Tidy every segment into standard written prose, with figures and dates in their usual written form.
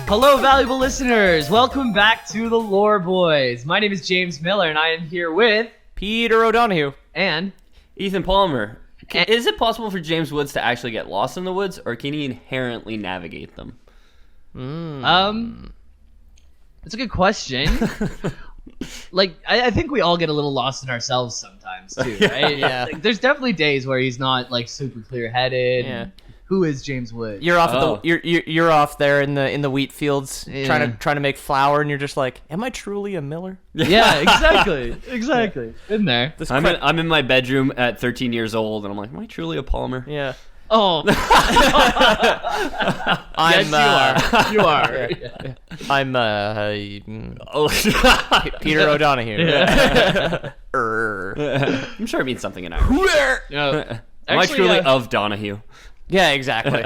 Hello, valuable listeners. Welcome back to the Lore Boys. My name is James Miller, and I am here with Peter O'Donohue and Ethan Palmer. Is it possible for James Woods to actually get lost in the woods, or can he inherently navigate them? That's a good question. I think we all get a little lost in ourselves sometimes too, right? Yeah. Like, there's definitely days where he's not like super clear-headed. Yeah. Who is James Woods? You're off you're off there in the wheat fields trying to make flour, and you're just like, am I truly a miller? Yeah, exactly. Been there. I'm in my bedroom at 13 years old, and I'm like, am I truly a Palmer? Yeah. Oh. Yes, you are. I'm Peter O'Donohue. I'm sure it means something in Irish. No. Am I truly of Donahue? Yeah, exactly.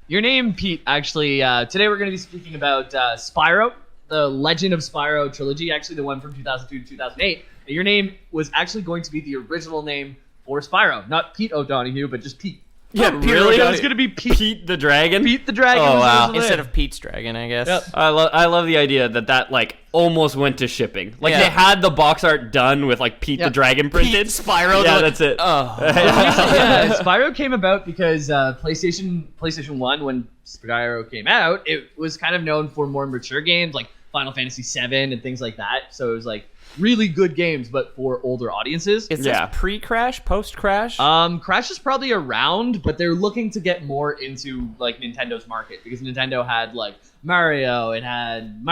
Your name, Pete, actually, today we're going to be speaking about Spyro, the Legend of Spyro trilogy, actually the one from 2002 to 2008. And your name was actually going to be the original name for Spyro. Not Pete O'Donohue, but just Pete. Yeah, Really? It was going to be Pete the Dragon? Pete the Dragon. Oh, was the wow. original name. Instead of Pete's Dragon, I guess. Yep. I love the idea that like almost went to shipping. Like Yeah. they had the box art done with like Pete the Dragon printed. Pete Spyro. Yeah, that's it. Oh. Yeah, Spyro came about because PlayStation 1, when Spyro came out, it was kind of known for more mature games like Final Fantasy VII and things like that. So it was like really good games, but for older audiences. Is this Yeah. pre-crash, post-crash? Crash is probably around, but they're looking to get more into like Nintendo's market because Nintendo had like Mario, and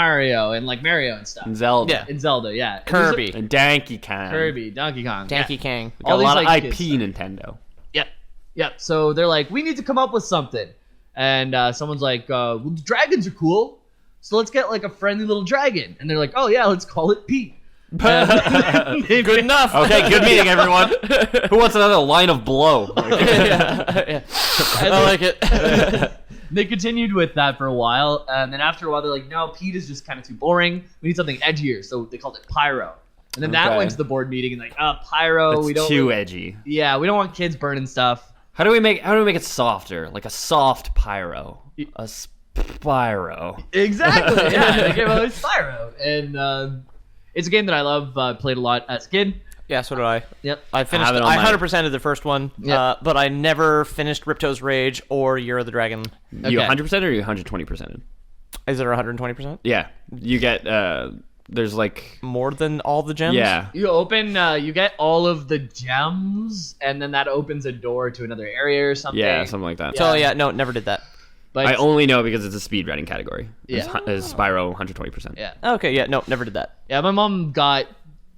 like Mario and stuff. And Zelda. Yeah. And Zelda, yeah. And Kirby. And Donkey Kong. Donkey Kong. Donkey yeah. Kong. Got All a these, lot like, of IP kids Nintendo. Yep. So they're like, we need to come up with something. And someone's like, well, dragons are cool. So let's get like a friendly little dragon. And they're like, oh yeah, let's call it Pete. Good enough. Okay, good meeting, everyone. Who wants another line of blow? Yeah. I like it. They continued with that for a while. And then after a while, they're like, no, Pete is just kind of too boring. We need something edgier. So they called it Pyro. And then that Okay. went to the board meeting and like, Pyro. That's we don't too edgy. Yeah, we don't want kids burning stuff. How do we make it softer? Like a soft pyro. A Spyro. Exactly. Yeah, they came out with Spyro. And it's a game that I love. Played a lot as a kid. Yeah, so did I. Yep. I finished. have it on I my- 100%ed the first one, Yeah. but I never finished Ripto's Rage or Year of the Dragon. You Okay. 100% or you 120%? Is it 120%? Yeah. You get, there's like, More than all the gems? yeah. You open, you get all of the gems, and then that opens a door to another area or something. Yeah, something like that. So yeah, no, never did that. But I only know because it's a speedrunning category. Yeah. Is Spyro 120%. yeah, Okay, yeah, no, never did that. yeah. My mom got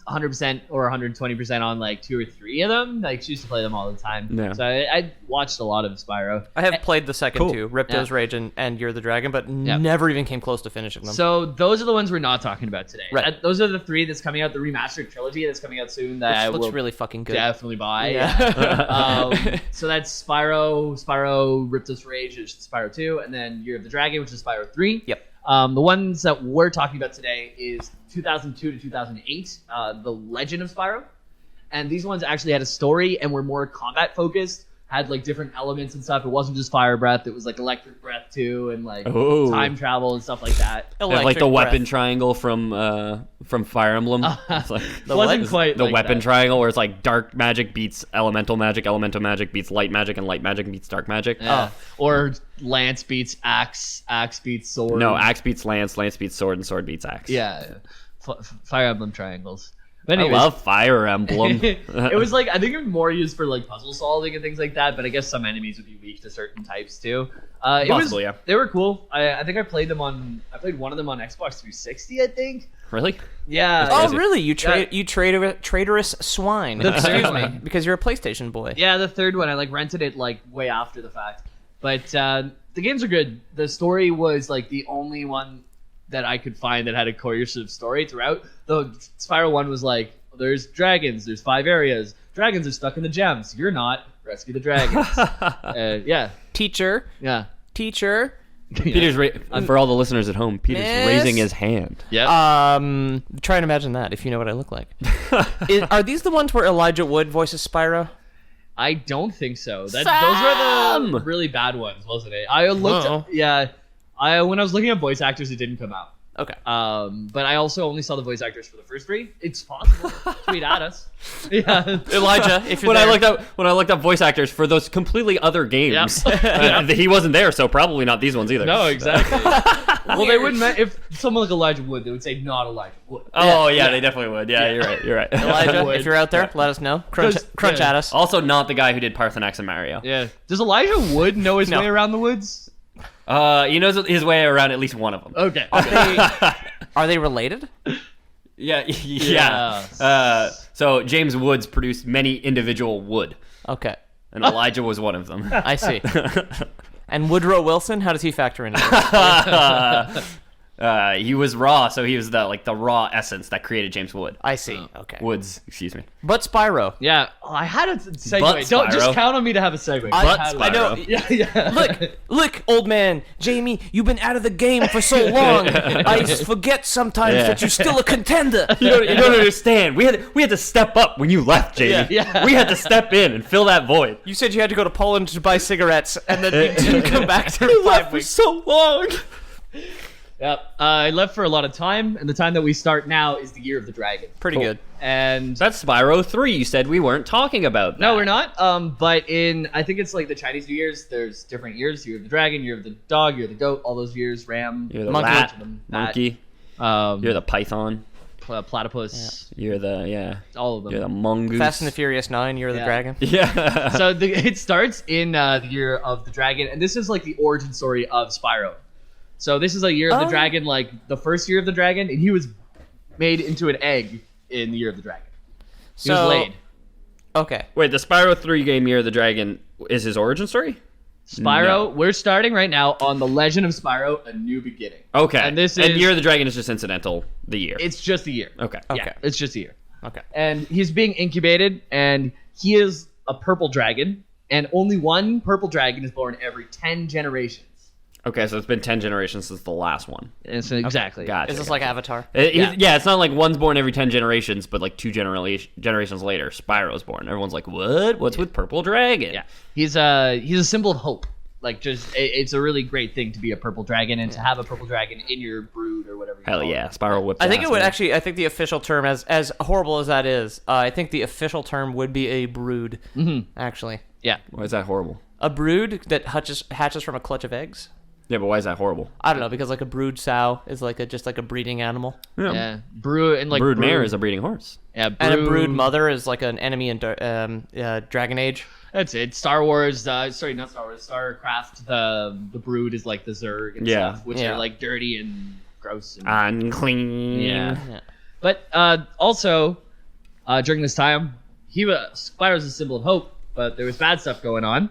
100% or 120% on like 2 or 3 of them. Like she used to play them all the time. Yeah. So I watched a lot of Spyro. I have played the second Cool. two, Ripto's Yeah. Rage and Year of the Dragon, but Yeah. never even came close to finishing them. So those are the ones we're not talking about today. Right. Those are the 3 that's coming out. The remastered trilogy that's coming out soon. That I Which looks will really fucking good. definitely buy. Yeah. So that's Spyro, Ripto's Rage, which is Spyro 2, and then Year of the Dragon, which is Spyro 3. Yep. The ones that we're talking about today is 2002 to 2008, The Legend of Spyro. And these ones actually had a story and were more combat focused, had like different elements and stuff. It wasn't just fire breath, it was like electric breath too, and like Oh. time travel and stuff like that. Like the Electric weapon breath. triangle from Fire Emblem. It's like Wasn't quite the like weapon that. triangle where it's like dark magic beats elemental magic beats light magic, and light magic beats dark magic. Yeah. Or Lance beats axe, axe beats sword. No, axe beats lance, lance beats sword, and sword beats axe. Yeah, Fire Emblem triangles. But I anyways, love Fire Emblem. it was like I think it was more used for like puzzle solving and things like that. But I guess some enemies would be weak to certain types too. Possibly, yeah. They were cool. I think I played one of them on Xbox 360. I think. Really? Yeah. Oh, crazy. really? You traitorous swine. Excuse me, because you're a PlayStation boy. Yeah, the third one I like rented it like way after the fact. But the games are good. The story was like the only one that I could find that had a cohesive story throughout. The Spyro one was like, there's dragons, there's 5 areas. Dragons are stuck in the gems. You're not. Rescue the dragons. Yeah. Teacher. Peter's for all the listeners at home. Peter's Miss? raising his hand. Yeah. Try and imagine that if you know what I look like. Are these the ones where Elijah Wood voices Spyro? I don't think so. Those were Sam! the really bad ones, wasn't it? I looked. Oh. Yeah. When I was looking at voice actors, it didn't come out. Okay. But I also only saw the voice actors for the first 3. It's possible. Tweet at us. Yeah. Elijah, if you're When there. I looked up voice actors for those completely other games, he wasn't there, so probably not these ones either. No, exactly. Well, they wouldn't. If someone like Elijah Wood, they would say not Elijah Wood. Oh yeah, they definitely would. Yeah, you're right. Elijah, Would. if you're out there, let us know. Crunch Yeah. at us. Also, not the guy who did Parthenax and Mario. Yeah. Does Elijah Wood know his No. way around the woods? He knows his way around at least one of them. Okay. Are they related? Yeah. Yes. So James Woods produced many individual wood, Okay. and Elijah was one of them. I see. And Woodrow Wilson, how does he factor into this? He was raw, so he was the raw essence that created James Wood. I see. Okay. Woods, excuse me. But Spyro. Yeah. Oh, I had a segue. But Don't just Spyro. count on me to have a segue. I know. Yeah. Look, old man, Jamie, you've been out of the game for so long. I forget sometimes that you're still a contender. You don't understand. We had to step up when you left, Jamie. Yeah. We had to step in and fill that void. You said you had to go to Poland to buy cigarettes, and then you didn't come back for 5 weeks. so long. Yep. I left for a lot of time, and the time that we start now is the Year of the Dragon. Pretty good. And That's Spyro 3. You said we weren't talking about that. no, we're not. But I think it's like the Chinese New Year's. There's different years: Year of the Dragon, Year of the Dog, Year of the Goat. All those years: Ram, You're the Monkey. rat, bat, monkey. You're You're the python. platypus. You're the All of them. You're the mongoose. Fast and the Furious 9, You're the Yeah. Dragon. Yeah. So it starts in the Year of the Dragon, and this is like the origin story of Spyro. So this is a Year of the Dragon, like the first Year of the Dragon, and he was made into an egg in the Year of the Dragon. He was laid. Okay. Wait, the Spyro 3 game Year of the Dragon is his origin story? Spyro, No. we're starting right now on The Legend of Spyro: A New Beginning. Okay. And this and is Year of the Dragon is just incidental. The year. it's just a year. Okay. Yeah, it's just a year. Okay. And he's being incubated, and he is a purple dragon, and only one purple dragon is born every 10 generations. Okay, so it's been 10 generations since the last one. And so exactly. Gotcha. Is this like Avatar? Yeah, it's not like one's born every 10 generations, but like 2 generations later, Spyro's born. Everyone's like, what? What's with Purple Dragon? Yeah, he's a symbol of hope. Like, it's a really great thing to be a purple dragon and to have a purple dragon in your brood or whatever. Hell yeah, Spyro whips I think ass, it would man. actually. I think the official term, as horrible as that is, I think the official term would be a brood. Mm-hmm. Actually, Yeah. Why is that horrible? a brood that hatches from a clutch of eggs. Yeah, but why is that horrible? I don't know, because like a brood sow is like just like a breeding animal, Yeah. Brood and like Brood mare is a breeding horse. Yeah. and a brood mother is like an enemy in Dragon Age. That's it. Star Wars. Sorry, not Star Wars. Starcraft. The brood is like the Zerg and Yeah. stuff, which Yeah. are like dirty and gross. And, Unclean. yeah. Yeah. But also, during this time, Spyro was a symbol of hope, but there was bad stuff going on.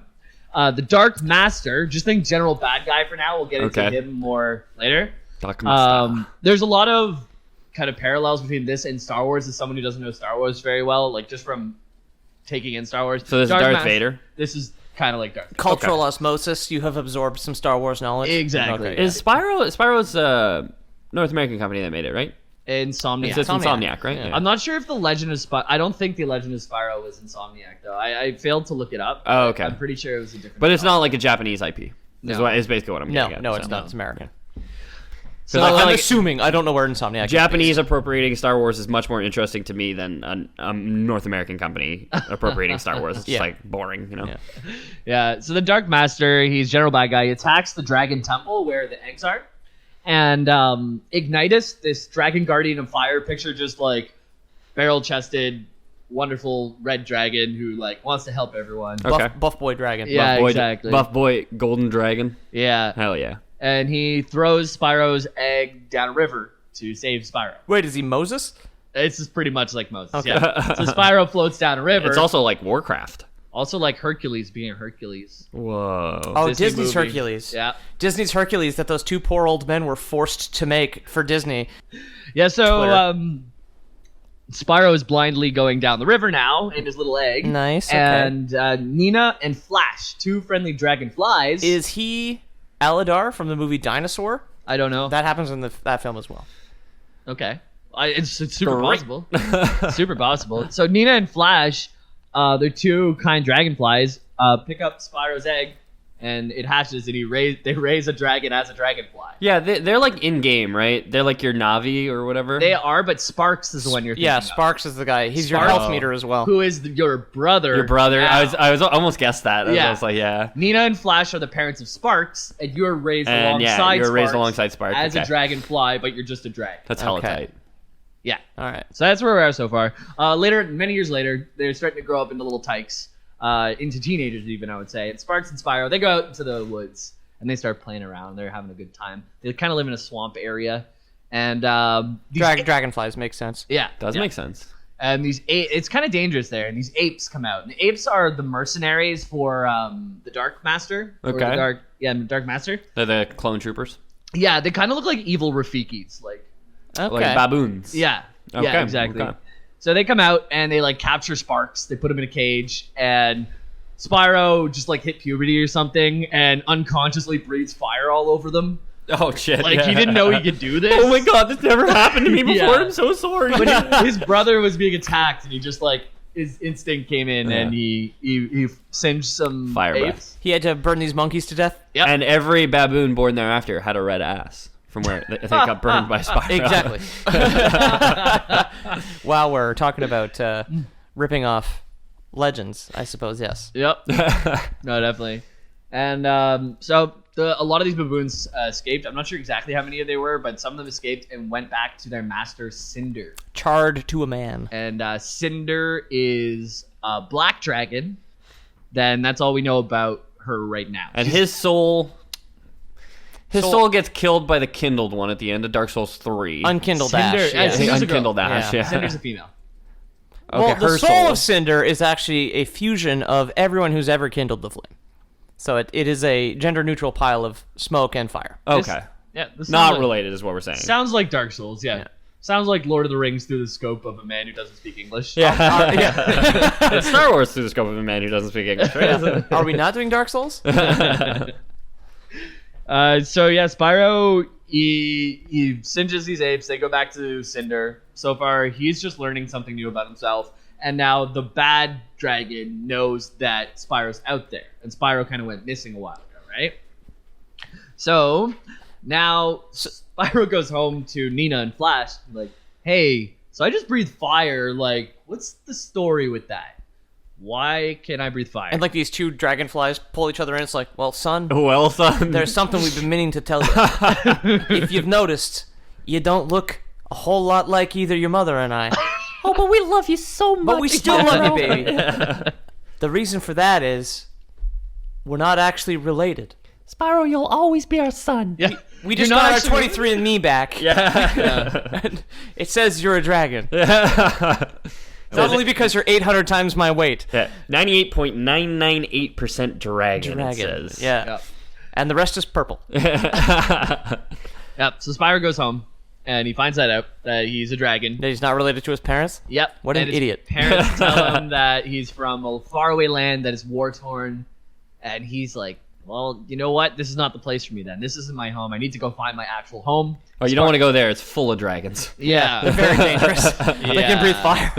The Dark Master, just think general bad guy for now. We'll get into Okay. him more later. Document There's a lot of kind of parallels between this and Star Wars as someone who doesn't know Star Wars very well, like just from taking in Star Wars. So this is Darth Vader? This is kind of like Darth Vader. Cultural osmosis. You have absorbed some Star Wars knowledge. Exactly. Okay. Is Spyro's North American company that made it, right? Insomniac. It's just Insomniac, right? Yeah. Yeah. I'm not sure if the Legend of Spyro. I don't think the Legend of Spyro was Insomniac though. I failed to look it up. Oh, okay. I'm pretty sure it was a different. But it's not like a Japanese IP. No. Is basically what I'm No, getting at. no, so. it's not. It's American. So I feel I'm like assuming. I don't know where Insomniac. Japanese appropriating Star Wars is much more interesting to me than a North American company appropriating Star Wars. It's just Yeah. like boring, you know? Yeah. Yeah, so the Dark Master, he's general bad guy. He attacks the Dragon Temple where the eggs are. And Ignitus, this Dragon Guardian of Fire, picture just like barrel-chested, wonderful red dragon who like wants to help everyone. Okay. Buff boy dragon. Yeah, Buff boy, exactly. Buff boy, Golden Dragon. Yeah, Hell yeah. and he throws Spyro's egg down a river to save Spyro. Wait, is he Moses? It's just pretty much like Moses. Okay. Yeah. So Spyro floats down a river. It's also like Warcraft. Also like Hercules being Hercules. Whoa. Oh, Disney Disney's movie. Hercules. Yeah. Disney's Hercules that those two poor old men were forced to make for Disney. Yeah, so Twitter. Spyro is blindly going down the river now in his little egg. Nice, okay. And Nina and Flash, two friendly dragonflies. Is he Aladar from the movie Dinosaur? I don't know. That happens in that film as well. Okay. It's super Great. possible. Super possible. So Nina and Flash, they're two kind dragonflies, pick up Spyro's egg and it hatches, and they raise a dragon as a dragonfly. Yeah, they're like in game, right? They're like your Navi or whatever. They are, but Sparks is the one you're thinking of. Sparks is the guy. He's your Sparks. health meter as well. Who is your brother? Your brother. now. I was almost guessed that. Yeah. I was like, yeah. Nina and Flash are the parents of Sparks, and you're raised And alongside you're raised Sparks alongside Sparks. as a Okay. dragonfly, but you're just a drag. That's hella Okay. tight. Yeah. All right. So that's where we are so far. Many years later, they're starting to grow up into little tykes, into teenagers even, I would say. And Sparks and Spyro, they go out into the woods, and they start playing around. They're having a good time. They kind of live in a swamp area. And Dragonflies makes sense. yeah. Does yeah. make sense. And it's kind of dangerous there, and these apes come out. And the apes are the mercenaries for the Dark Master. Or Okay. the Dark Master. They're the clone troopers. Yeah, they kind of look like evil Rafikis, like. Okay. Like baboons. Yeah. Okay, Yeah, exactly. okay. So they come out and they like capture Sparks. They put him in a cage, and Spyro just like hit puberty or something and unconsciously breathes fire all over them. Oh shit! Like yeah. he didn't know he could do this. Oh my god, this never happened to me before. Yeah. I'm so sorry. But his brother was being attacked, and he just like his instinct came in, Yeah. and he singed some Fire breath. apes. He had to burn these monkeys to death. Yep. And every baboon born thereafter had a red ass from where they got burned by Spyro. Exactly. While we're talking about ripping off legends, I suppose, yes. Yep. No, definitely. And so a lot of these baboons escaped. I'm not sure exactly how many they were, but some of them escaped and went back to their master, Cinder. Charred to a man. And Cinder is a black dragon. Then that's all we know about her right now. And his soul gets killed by the kindled one at the end of Dark Souls 3. Unkindled Cinder- ash. yeah, yes. Cinder's a girl. Unkindled ash, Yeah. yeah. Cinder's a female. Well, Okay, the her soul of Cinder is actually a fusion of everyone who's ever kindled the flame. So it is a gender-neutral pile of smoke and fire. Okay. Yeah, this Not sounds like, related is what we're saying. Sounds like Dark Souls, yeah. Sounds like Lord of the Rings through the scope of a man who doesn't speak English. Yeah. It's Star Wars through the scope of a man who doesn't speak English, right? Are we not doing Dark Souls? So yeah, Spyro he singes these apes. They go back to Cinder. So far, he's just learning something new about himself. And now the bad dragon knows that Spyro's out there, and Spyro kind of went missing a while ago, right? So now Spyro goes home to Nina and Flash, like, "Hey, so I just breathed fire. Like, what's the story with that? Why can I breathe fire?" And like these two dragonflies pull each other in. It's like, well, son, Well, son. there's something we've been meaning to tell you. If you've noticed, you don't look a whole lot like either your mother and I. Oh, but we love you so much. But we still love you, baby. The reason for that is we're not actually related. Spyro, you'll always be our son. yeah, We just You're not got our actually- 23andMe back. Yeah. And it says you're a dragon. Not only because you're 800 times my weight. Yeah. 98.998% dragon, it says. Yeah. Yep. And the rest is purple. Yep. So Spyro goes home, and he finds that out that he's a dragon. That he's not related to his parents. Yep. What an And his idiot. Parents tell him that he's from a faraway land that is war torn, and he's like, "Well, you know what? This is not the place for me. Then this isn't my home. I need to go find my actual home." Oh, you don't want to go there. It's full of dragons. Yeah. Very dangerous. They can breathe fire.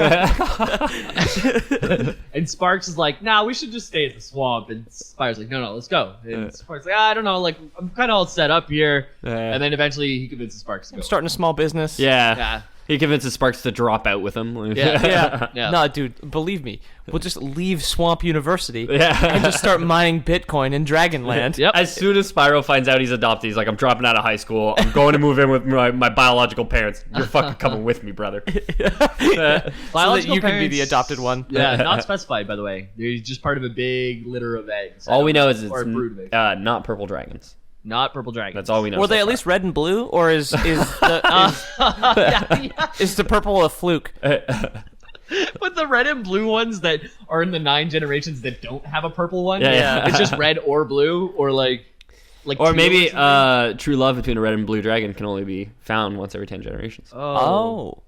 And Sparks is like, "Nah, we should just stay at the swamp." And Spyro's like, "No, let's go." And Sparks is like, "I don't know. Like, I'm kind of all set up here." And then eventually he convinces Sparks to go. I'm starting a small business. Yeah. Yeah. He convinces Sparks to drop out with him. Yeah. Yeah. No, dude, believe me. We'll just leave Swamp University Yeah. and just start mining Bitcoin in Dragonland. Yep. As soon as Spyro finds out he's adopted, he's like, I'm dropping out of high school. I'm going to move in with my biological parents. You're fucking coming with me, brother. So that you can be the adopted one. Yeah, not specified, by the way. They're just part of a big litter of eggs. All we know is it's or a brood of eggs. not purple dragons. Not purple dragons. That's all we know. Were they so at far. least red and blue, or is the purple a fluke? But the red and blue ones that are in the 9 generations that don't have a purple one, Yeah. it's just red or blue, or like Or teal maybe something. true love between a red and blue dragon can only be found once every 10 generations. Oh.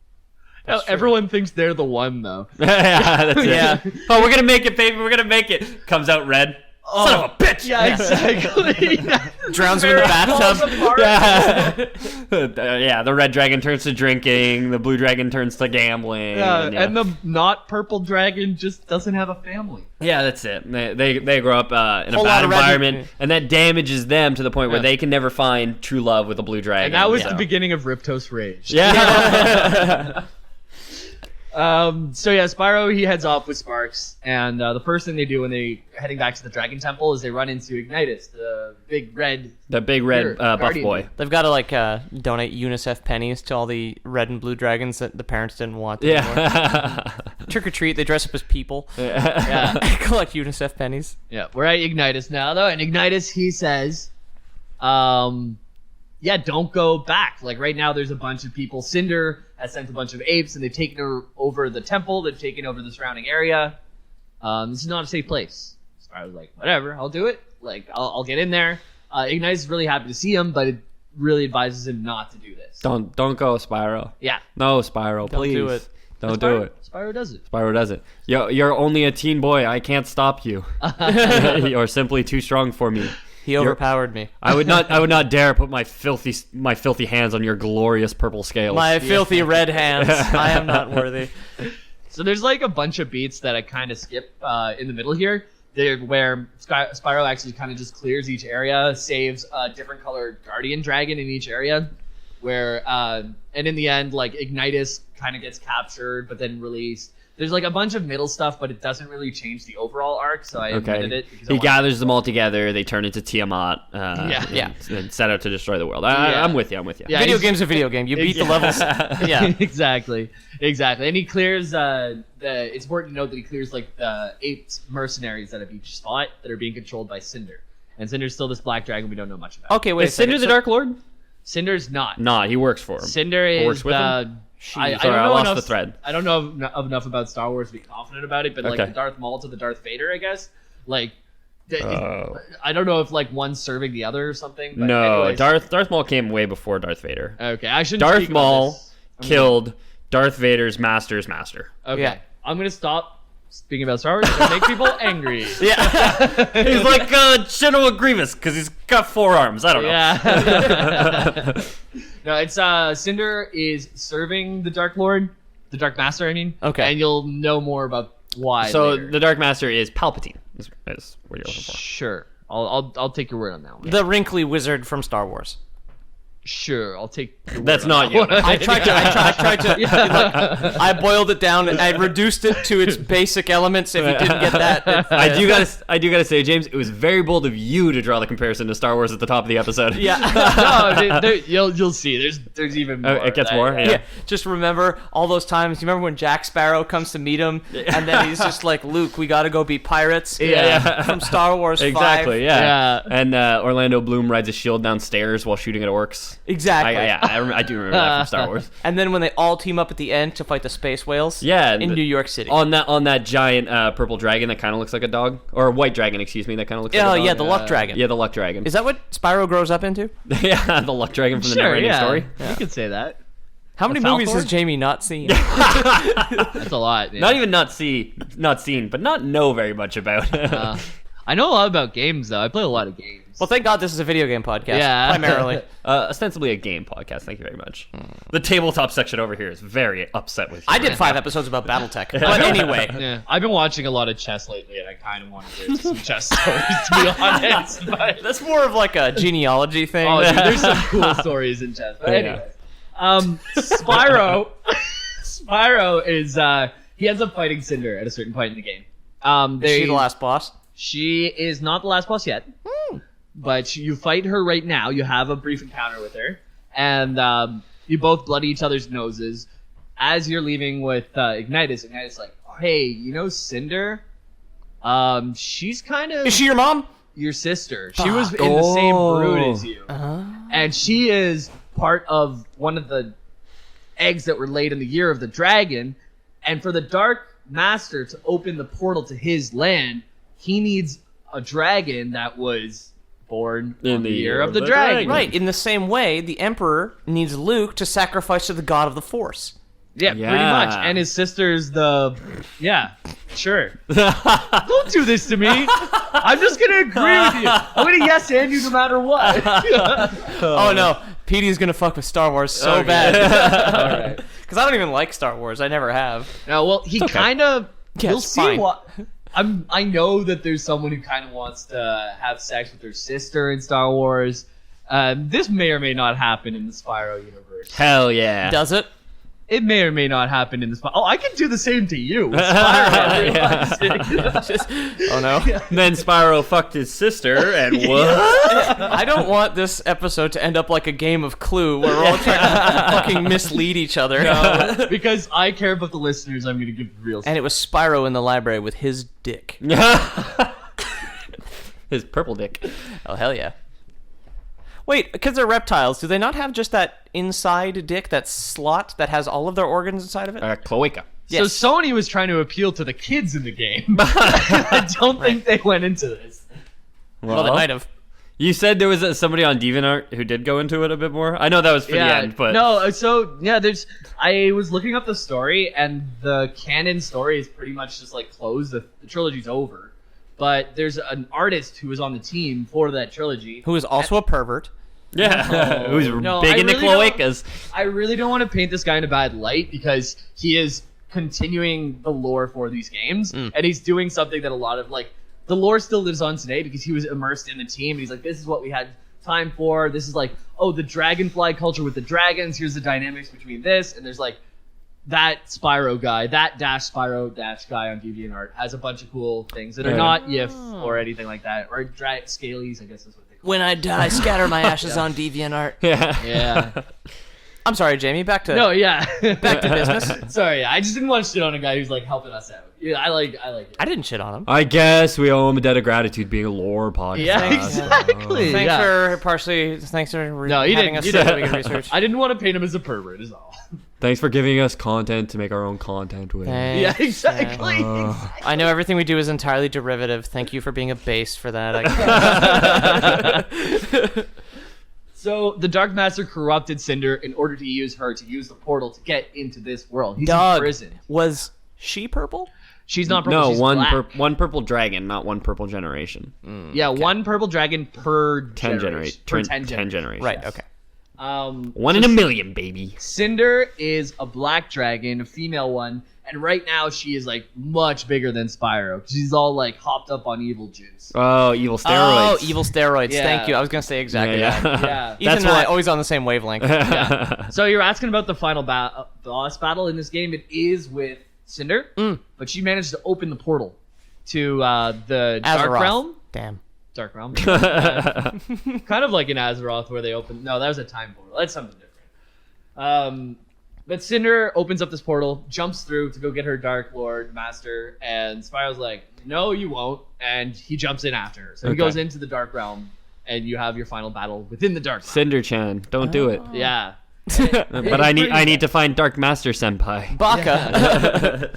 Oh, everyone thinks they're the one though. Yeah, that's it. Yeah. Oh, we're gonna make it, baby. We're gonna make it. Comes out red. Son of a bitch. Yeah, exactly. Drowns him in the bathtub. Yeah, the red dragon turns to drinking. The blue dragon turns to gambling. And the not purple dragon just doesn't have a family. Yeah, that's it. They grow up in a Whole bad lot of red- environment, and that damages them to the point where they can never find true love with a blue dragon. And that was so. the beginning of Riptos Rage. Yeah. So yeah, Spyro, he heads off with Sparks, and the first thing they do when they heading back to the Dragon Temple is they run into Ignitus, the big red buff guardian. boy. They've got to like donate UNICEF pennies to all the red and blue dragons that the parents didn't want anymore. Yeah. Trick or treat, they dress up as people. Yeah, Collect UNICEF pennies. yeah. We're at Ignitus now, though, and Ignitus, he says, yeah, don't go back. Like right now, there's a bunch of people. Cinder has sent a bunch of apes, and they've taken over the temple. They've taken over the surrounding area. This is not a safe place. Spyro's like, whatever, I'll do it. Like, I'll get in there. Ignitus is really happy to see him, but it really advises him not to do this. Don't go, Spyro. Yeah. No, Spyro, please. do it. Don't do it. Spyro does it. Spyro does it. You're only a teen boy. I can't stop you. You're simply too strong for me. He overpowered me. I would not dare put my filthy hands on your glorious purple scales. My filthy red hands. I am not worthy. So there's like a bunch of beats that I kind of skip in the middle here. Where Spyro actually kind of just clears each area, saves a different colored guardian dragon in each area. Where and in the end, like Ignitus kind of gets captured, but then released. There's like a bunch of middle stuff, but it doesn't really change the overall arc, so I omitted it. He gathers them all together. They turn into Tiamat. Yeah. And set out to destroy the world. I'm with you. Yeah, Video game's a video game. You beat the levels. Yeah. exactly. And he clears it's important to note that he clears like the 8 mercenaries out of each spot that are being controlled by Cinder. And Cinder's still this black dragon we don't know much about. Okay, wait. Is Cinder the Dark Lord? Cinder's not. Nah, he works for him. Cinder is works with him? I Sorry, I don't know lost enough, the thread. I don't know enough about Star Wars to be confident about it, but like Okay. the Darth Maul to the Darth Vader, I guess. Like, Oh. I don't know if like one's serving the other or something. But No, anyways. Darth Maul came way before Darth Vader. Okay, I shouldn't. Darth speak about Maul this. killed Darth Vader's master's master. Okay, Yeah. I'm gonna stop speaking about Star Wars. To make people angry. Yeah. He's like General Grievous because he's got 4 arms. I don't know. Yeah. No, it's Cinder is serving the Dark Lord, the Dark Master. I mean. Okay. And you'll know more about why. So later. the Dark Master is Palpatine. Is what you're looking for. Sure. I'll take your word on that one. The wrinkly wizard from Star Wars. Sure, I'll take. Your That's word on not that you. one. I tried to like, I boiled it down and I reduced it to its basic elements. If you didn't get that, I do gotta say, James, it was very bold of you to draw the comparison to Star Wars at the top of the episode. yeah. No, you'll see. There's even more. It gets more. Yeah, just remember all those times. You remember when Jack Sparrow comes to meet him, and then he's just like, "Luke, we got to go be pirates." Yeah. from Star Wars. 5. Exactly. Yeah. Yeah. And Orlando Bloom rides a shield downstairs while shooting at orcs. Exactly. I do remember that from Star Wars. And then when they all team up at the end to fight the space whales. Yeah, in New York City. On that giant purple dragon that kind of looks like a dog, or a white dragon, excuse me, that kind of looks like a dog. Yeah, the luck dragon. Yeah, the luck dragon. Is that what Spyro grows up into? Yeah, the luck dragon from the Sure, never-ending yeah. story. You could say that. How many Falcor? movies has Jamie not seen? That's a lot. Yeah. Not even not seen, but not know very much about. I know a lot about games though. I play a lot of games. Well, thank God this is a video game podcast. Yeah. Primarily. Ostensibly a game podcast. Thank you very much. The tabletop section over here is very upset with you. I did 5 episodes about BattleTech. But anyway. Yeah, I've been watching a lot of chess lately, and I kind of want to hear some chess stories, to be honest. But That's more of like a genealogy thing. oh, dude, there's some cool stories in chess. But anyway, Spyro is he ends up fighting Cinder at a certain point in the game. Is she the last boss? She is not the last boss yet, but you fight her right now. You have a brief encounter with her, and you both bloody each other's noses. As you're leaving with Ignitus like, oh, hey, you know Cinder? She's kind of Is she your mom? your sister. She was in the same brood as you, Uh-huh. and she is part of one of the eggs that were laid in the year of the dragon. And for the Dark Master to open the portal to his land, he needs a dragon that was born in the year of the dragon. Right. In the same way, the Emperor needs Luke to sacrifice to the God of the Force. Yeah, pretty much. And his sister's sure. Don't do this to me. I'm just gonna agree with you. I'm gonna yes and you no matter what. Oh no, Petey's gonna fuck with Star Wars so bad. All right. Because I don't even like Star Wars. I never have. No, well, he kind of. Yeah, You'll it's see fine. what. I know that there's someone who kind of wants to have sex with their sister in Star Wars. This may or may not happen in the Spyro universe. Hell yeah. Does it? It may or may not happen in the Spyro. Oh, I can do the same to you. With Spyro. Oh no. Then Spyro fucked his sister, and what? I don't want this episode to end up like a game of Clue where we're all trying to fucking mislead each other. No, because I care about the listeners, I'm going to give the real And it was Spyro in the library with his dick. His purple dick. Oh, hell yeah. Wait, because they're reptiles, do they not have just that inside dick, that slot that has all of their organs inside of it? Cloaca. Yes. So Sony was trying to appeal to the kids in the game. I don't think they went into this. Well, they might have. You said there was somebody on DeviantArt who did go into it a bit more. I know that was for the end, but no. So yeah, I was looking up the story, and the canon story is pretty much just like closed. The trilogy's over, but there's an artist who was on the team for that trilogy, Who is also a pervert. yeah, who's No, big I into really cloacas. I really don't want to paint this guy in a bad light because he is continuing the lore for these games, and he's doing something that a lot of like the lore still lives on today because he was immersed in the team. And he's like, this is what we had time for. This is like, oh, the dragonfly culture with the dragons. Here's the dynamics between this, and there's like that Spyro guy, that Spyro guy on DeviantArt has a bunch of cool things that are not YIF or anything like that, or scalies, I guess is what they call When I die, scatter my ashes on DeviantArt. Yeah. it. Yeah. I'm sorry, Jamie. Back to Back to business. Sorry, I just didn't want to shit on a guy who's like helping us out. Yeah, I like it. I didn't shit on him. I guess we owe him a debt of gratitude being a lore podcast. Yeah, exactly. Thanks Yeah. for No, you having didn't. us You so didn't. we can research. I didn't want to paint him as a pervert, is all. Thanks for giving us content to make our own content with. Yeah, Thanks, exactly. I know everything we do is entirely derivative. Thank you for being a base for that. I guess. So the Dark Master corrupted Cinder in order to use her to use the portal to get into this world. He's in Doug, prison. was she purple? She's not purple. No, she's one black. one purple dragon, not one purple generation. Yeah, one purple dragon per 10 generation. generation. Per 10 generations. Right. Okay. One in a million, baby. Cinder is a black dragon, a female one, and right now she is like much bigger than Spyro. She's all like hopped up on evil juice. Oh, evil steroids. Oh, evil steroids. Yeah. Thank you. I was gonna say exactly Yeah, that. Yeah. Ethan That's and I why- always on the same wavelength. Yeah. So you're asking about the final boss battle in this game. It is with Cinder, but she managed to open the portal to the Dark Azeroth. Realm. Damn. Dark Realm. Kind of like in Azeroth where they open. No, that was a time portal. That's something different. But Cinder opens up this portal, jumps through to go get her Dark Lord Master, and Spyro's like, "No, you won't," and he jumps in after her. So he Okay. goes into the Dark Realm, and you have your final battle within the Dark Realm. Cinder-chan, don't do it. Yeah. But I need to find Dark Master Senpai. Baka.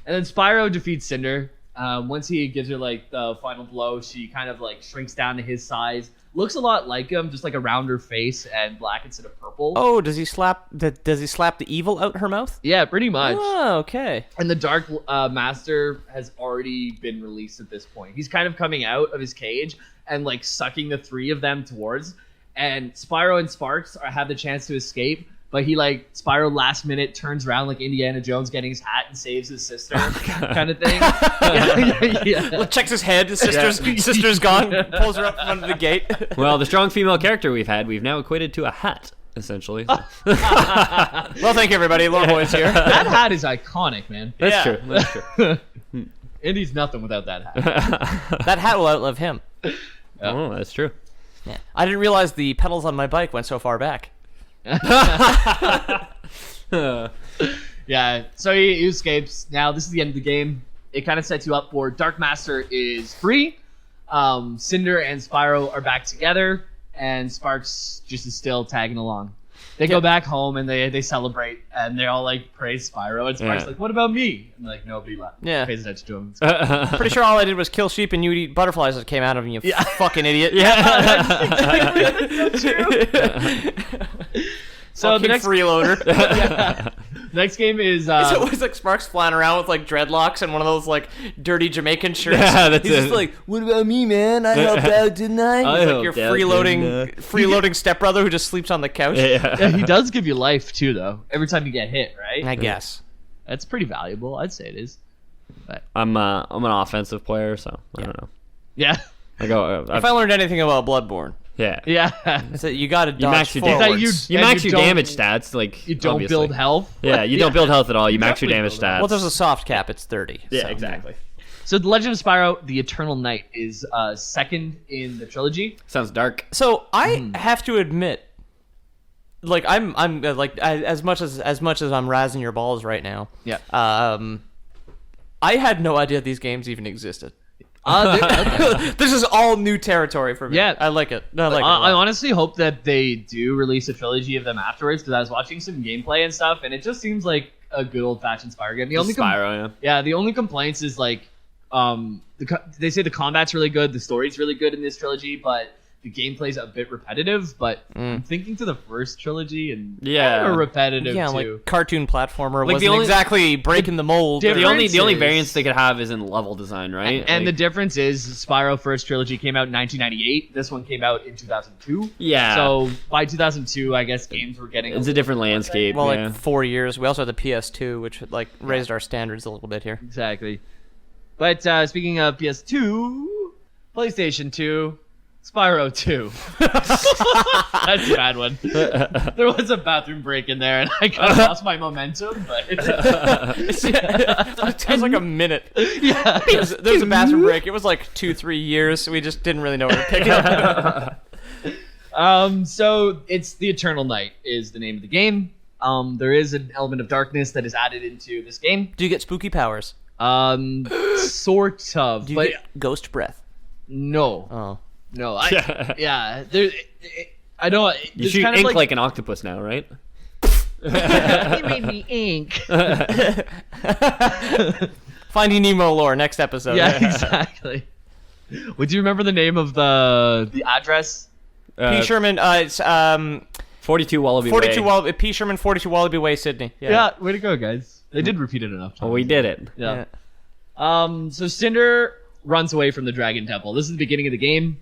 And then Spyro defeats Cinder. Once he gives her like the final blow, she kind of like shrinks down to his size. Looks a lot like him, just like a rounder face and black instead of purple. Oh, does he slap the evil out her mouth? Yeah, pretty much. Oh, okay. And the Dark Master has already been released at this point. He's kind of coming out of his cage and like sucking the three of them towards. And Spyro and Sparks have the chance to escape, but he like Spyro last minute turns around like Indiana Jones getting his hat and saves his sister, kind of thing. Yeah. Well, checks his head. His sister's gone. Pulls her up from under the gate. Well, the strong female character we've now equated to a hat, essentially. Well, thank you, everybody. Lore Boy's here. That hat is iconic, man. That's Yeah. true. That's true. Indy's nothing without that hat. That hat will outlive him. Oh, that's true. Yeah. I didn't realize the pedals on my bike went so far back. Yeah, so he escapes. Now, this is the end of the game. It kind of sets you up for Dark Master is free. Cinder and Spyro are back together, and Sparks just is still tagging along. They go back home and they celebrate, and they all like praise Spyro. And Sparks Yeah. like, "What about me?" And like nobody Yeah. pays attention to him. Pretty sure all I did was kill sheep and you'd eat butterflies that came out of him, you fucking idiot. So Fucking the next freeloader. Next game is It's always like Sparks flying around with like dreadlocks and one of those like dirty Jamaican shirts. Yeah, that's He's it. just like, what about me, man? I helped out, didn't I? He's like helped your out, freeloading stepbrother who just sleeps on the couch. yeah, he does give you life too, though. Every time you get hit, right? I guess. That's pretty valuable. I'd say it is. But I'm an offensive player, so I don't know. yeah, If I learned anything about Bloodborne, yeah. it's that you got to You dodge max your forwards. damage. You and max you your don't- damage stats. Like You don't obviously. build health. Yeah, you don't build health at all. You max your definitely damage build stats. Well, there's a soft cap. It's 30. yeah, so. exactly. So the Legend of Spyro: The Eternal Night is second in the trilogy. Sounds dark. So I have to admit, like I'm like as much as I'm razzing your balls right now. Yeah. I had no idea these games even existed. Okay. This is all new territory for me. Yeah. I like it. I like it. a I lot. honestly hope that they do release a trilogy of them afterwards, because I was watching some gameplay and stuff, and it just seems like a good old-fashioned Spyro game. The only Spyro, yeah. the only complaints is like, they say the combat's really good, the story's really good in this trilogy, but the gameplay's a bit repetitive. But I'm thinking to the first trilogy, and Yeah. kind of repetitive Yeah, too. like cartoon platformer Like, the wasn't only- exactly breaking the mold. difference The only is- variance they could have is in level design, right? And the Like, difference is Spyro first trilogy came out in 1998. This one came out in 2002. yeah. So by 2002, I guess games were getting it's a different landscape. Well, yeah. like 4 years. We also had the PS2, which like raised our standards a little bit here. Exactly. But speaking of PS2, PlayStation 2, Spyro 2. That's a bad one. There was a bathroom break in there, and I kind of lost my momentum. But It was like a minute. yeah, There was a bathroom break. It was like 2-3 years. So we just didn't really know where to pick up. So it's The Eternal Night is the name of the game. There is an element of darkness that is added into this game. Do you get spooky powers? Sort of, Do you but get ghost breath? no, Oh. no. Yeah. There, I know. you shoot kind of ink like an octopus now, right? He made me ink. Finding Nemo lore next episode. Yeah, exactly. Would you remember the name of the address? P. Sherman. It's 42 Wallaby 42 Way. Wallaby. P. Sherman 42 Wallaby Way, Sydney. Yeah. Way to go, guys. They did repeat it enough times. Well, we did it. Yeah. So Cinder runs away from the Dragon Temple. This is the beginning of the game.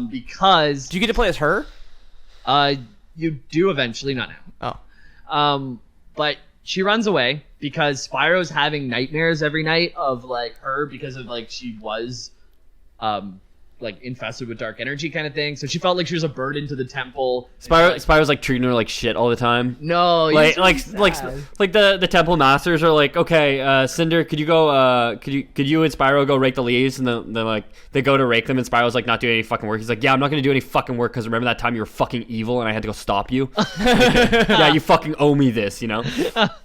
Because Do you get to play as her? you do eventually, not now. Oh. But she runs away because Spyro's having nightmares every night of like her, because of like she was like infested with dark energy kind of thing. So she felt like she was a burden to the temple. Spyro's like treating her like shit all the time. No, Like he's like sad. like the temple masters are like, okay, Cinder, could you go? Could you and Spyro go rake the leaves? And then they're like, they go to rake them, and Spyro's like not doing any fucking work. He's like, yeah, I'm not gonna do any fucking work because remember that time you were fucking evil and I had to go stop you. Yeah, you fucking owe me this, you know?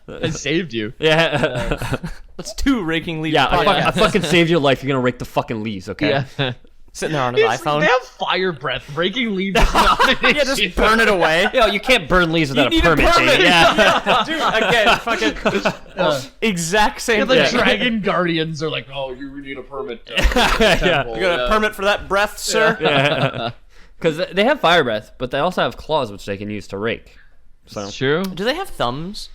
I saved you. Yeah, That's 2 raking leaves. yeah. I podcasts. fucking saved your life. You're gonna rake the fucking leaves, okay? Yeah. Sitting there on his iPhone. They have fire breath. Breaking leaves is not an Yeah, just issue. burn it away. Yo, you can't burn leaves without You a need a permit. permit. Jamie. Yeah. Dude, again, fucking exact same Yeah, the thing. dragon guardians are like, oh, you need a permit. To Yeah. You got a permit for that breath, sir? Yeah. Because they have fire breath, but they also have claws which they can use to rake. So True. Do they have thumbs?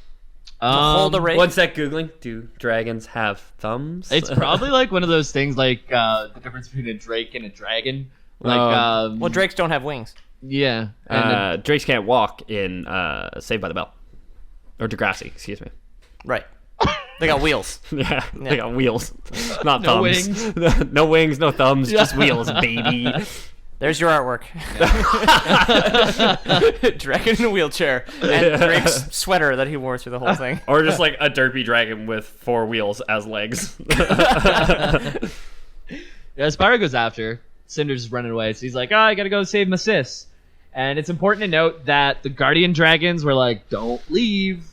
Hold a rake? one sec, googling. Do dragons have thumbs? It's probably like one of those things, like the difference between a drake and a dragon. Like, Well, drakes don't have wings. yeah. And Drakes can't walk in Saved by the Bell, or Degrassi. Excuse me. Right. They got wheels. Yeah, they got wheels, not No thumbs. No wings, no thumbs, just wheels, baby. There's your artwork. Dragon in a wheelchair. And Drake's sweater that he wore through the whole thing. Or just like a derpy dragon with 4 wheels as legs. yeah, Spyro goes after. Cinder's running away, so he's like, I gotta go save my sis. And it's important to note that the Guardian Dragons were like, don't leave.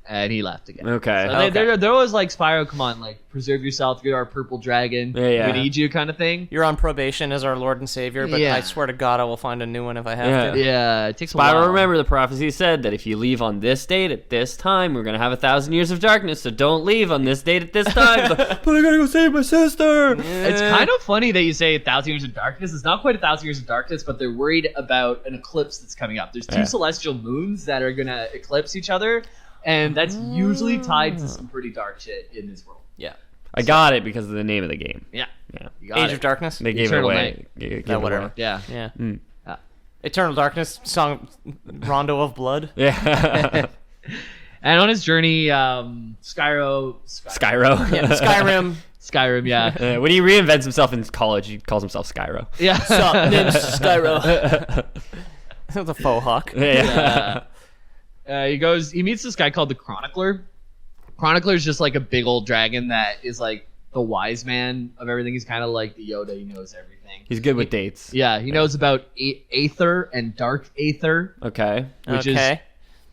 And he left again. Okay. So they're always like, Spyro, come on, like, preserve yourself. You're our purple dragon. Yeah. We need you, kind of thing. You're on probation as our Lord and Savior, but Yeah. I swear to God I will find a new one if I have Yeah. to. Yeah, it takes a while. Spyro, remember the prophecy said that if you leave on this date at this time, we're gonna have 1,000 years of darkness. So don't leave on this date at this time. But I gotta go save my sister. It's kind of funny that you say 1,000 years of darkness. It's not quite 1,000 years of darkness, but they're worried about an eclipse that's coming up. There's 2 Yeah. celestial moons that are gonna eclipse each other and that's usually tied to some pretty dark shit in this world. Yeah. I got it because of the name of the game. Yeah, Yeah. you got Age it. of Darkness. They gave Eternal it away. Night. Gave Yeah, it whatever. away. Yeah. Yeah. Yeah. Eternal Darkness song, Rondo of Blood. Yeah. And on his journey, Spyro. Skyro. Yeah, Skyrim. Skyrim, yeah. When he reinvents himself in college, he calls himself Skyro. Yeah. Sup, name's Skyro. That was a faux hawk. Yeah. He meets this guy called the Chronicler. Chronicler is just like a big old dragon that is like the wise man of everything. He's kind of like the Yoda. He knows everything. He's good with dates. Yeah, he knows about Aether and Dark Aether, Okay. which is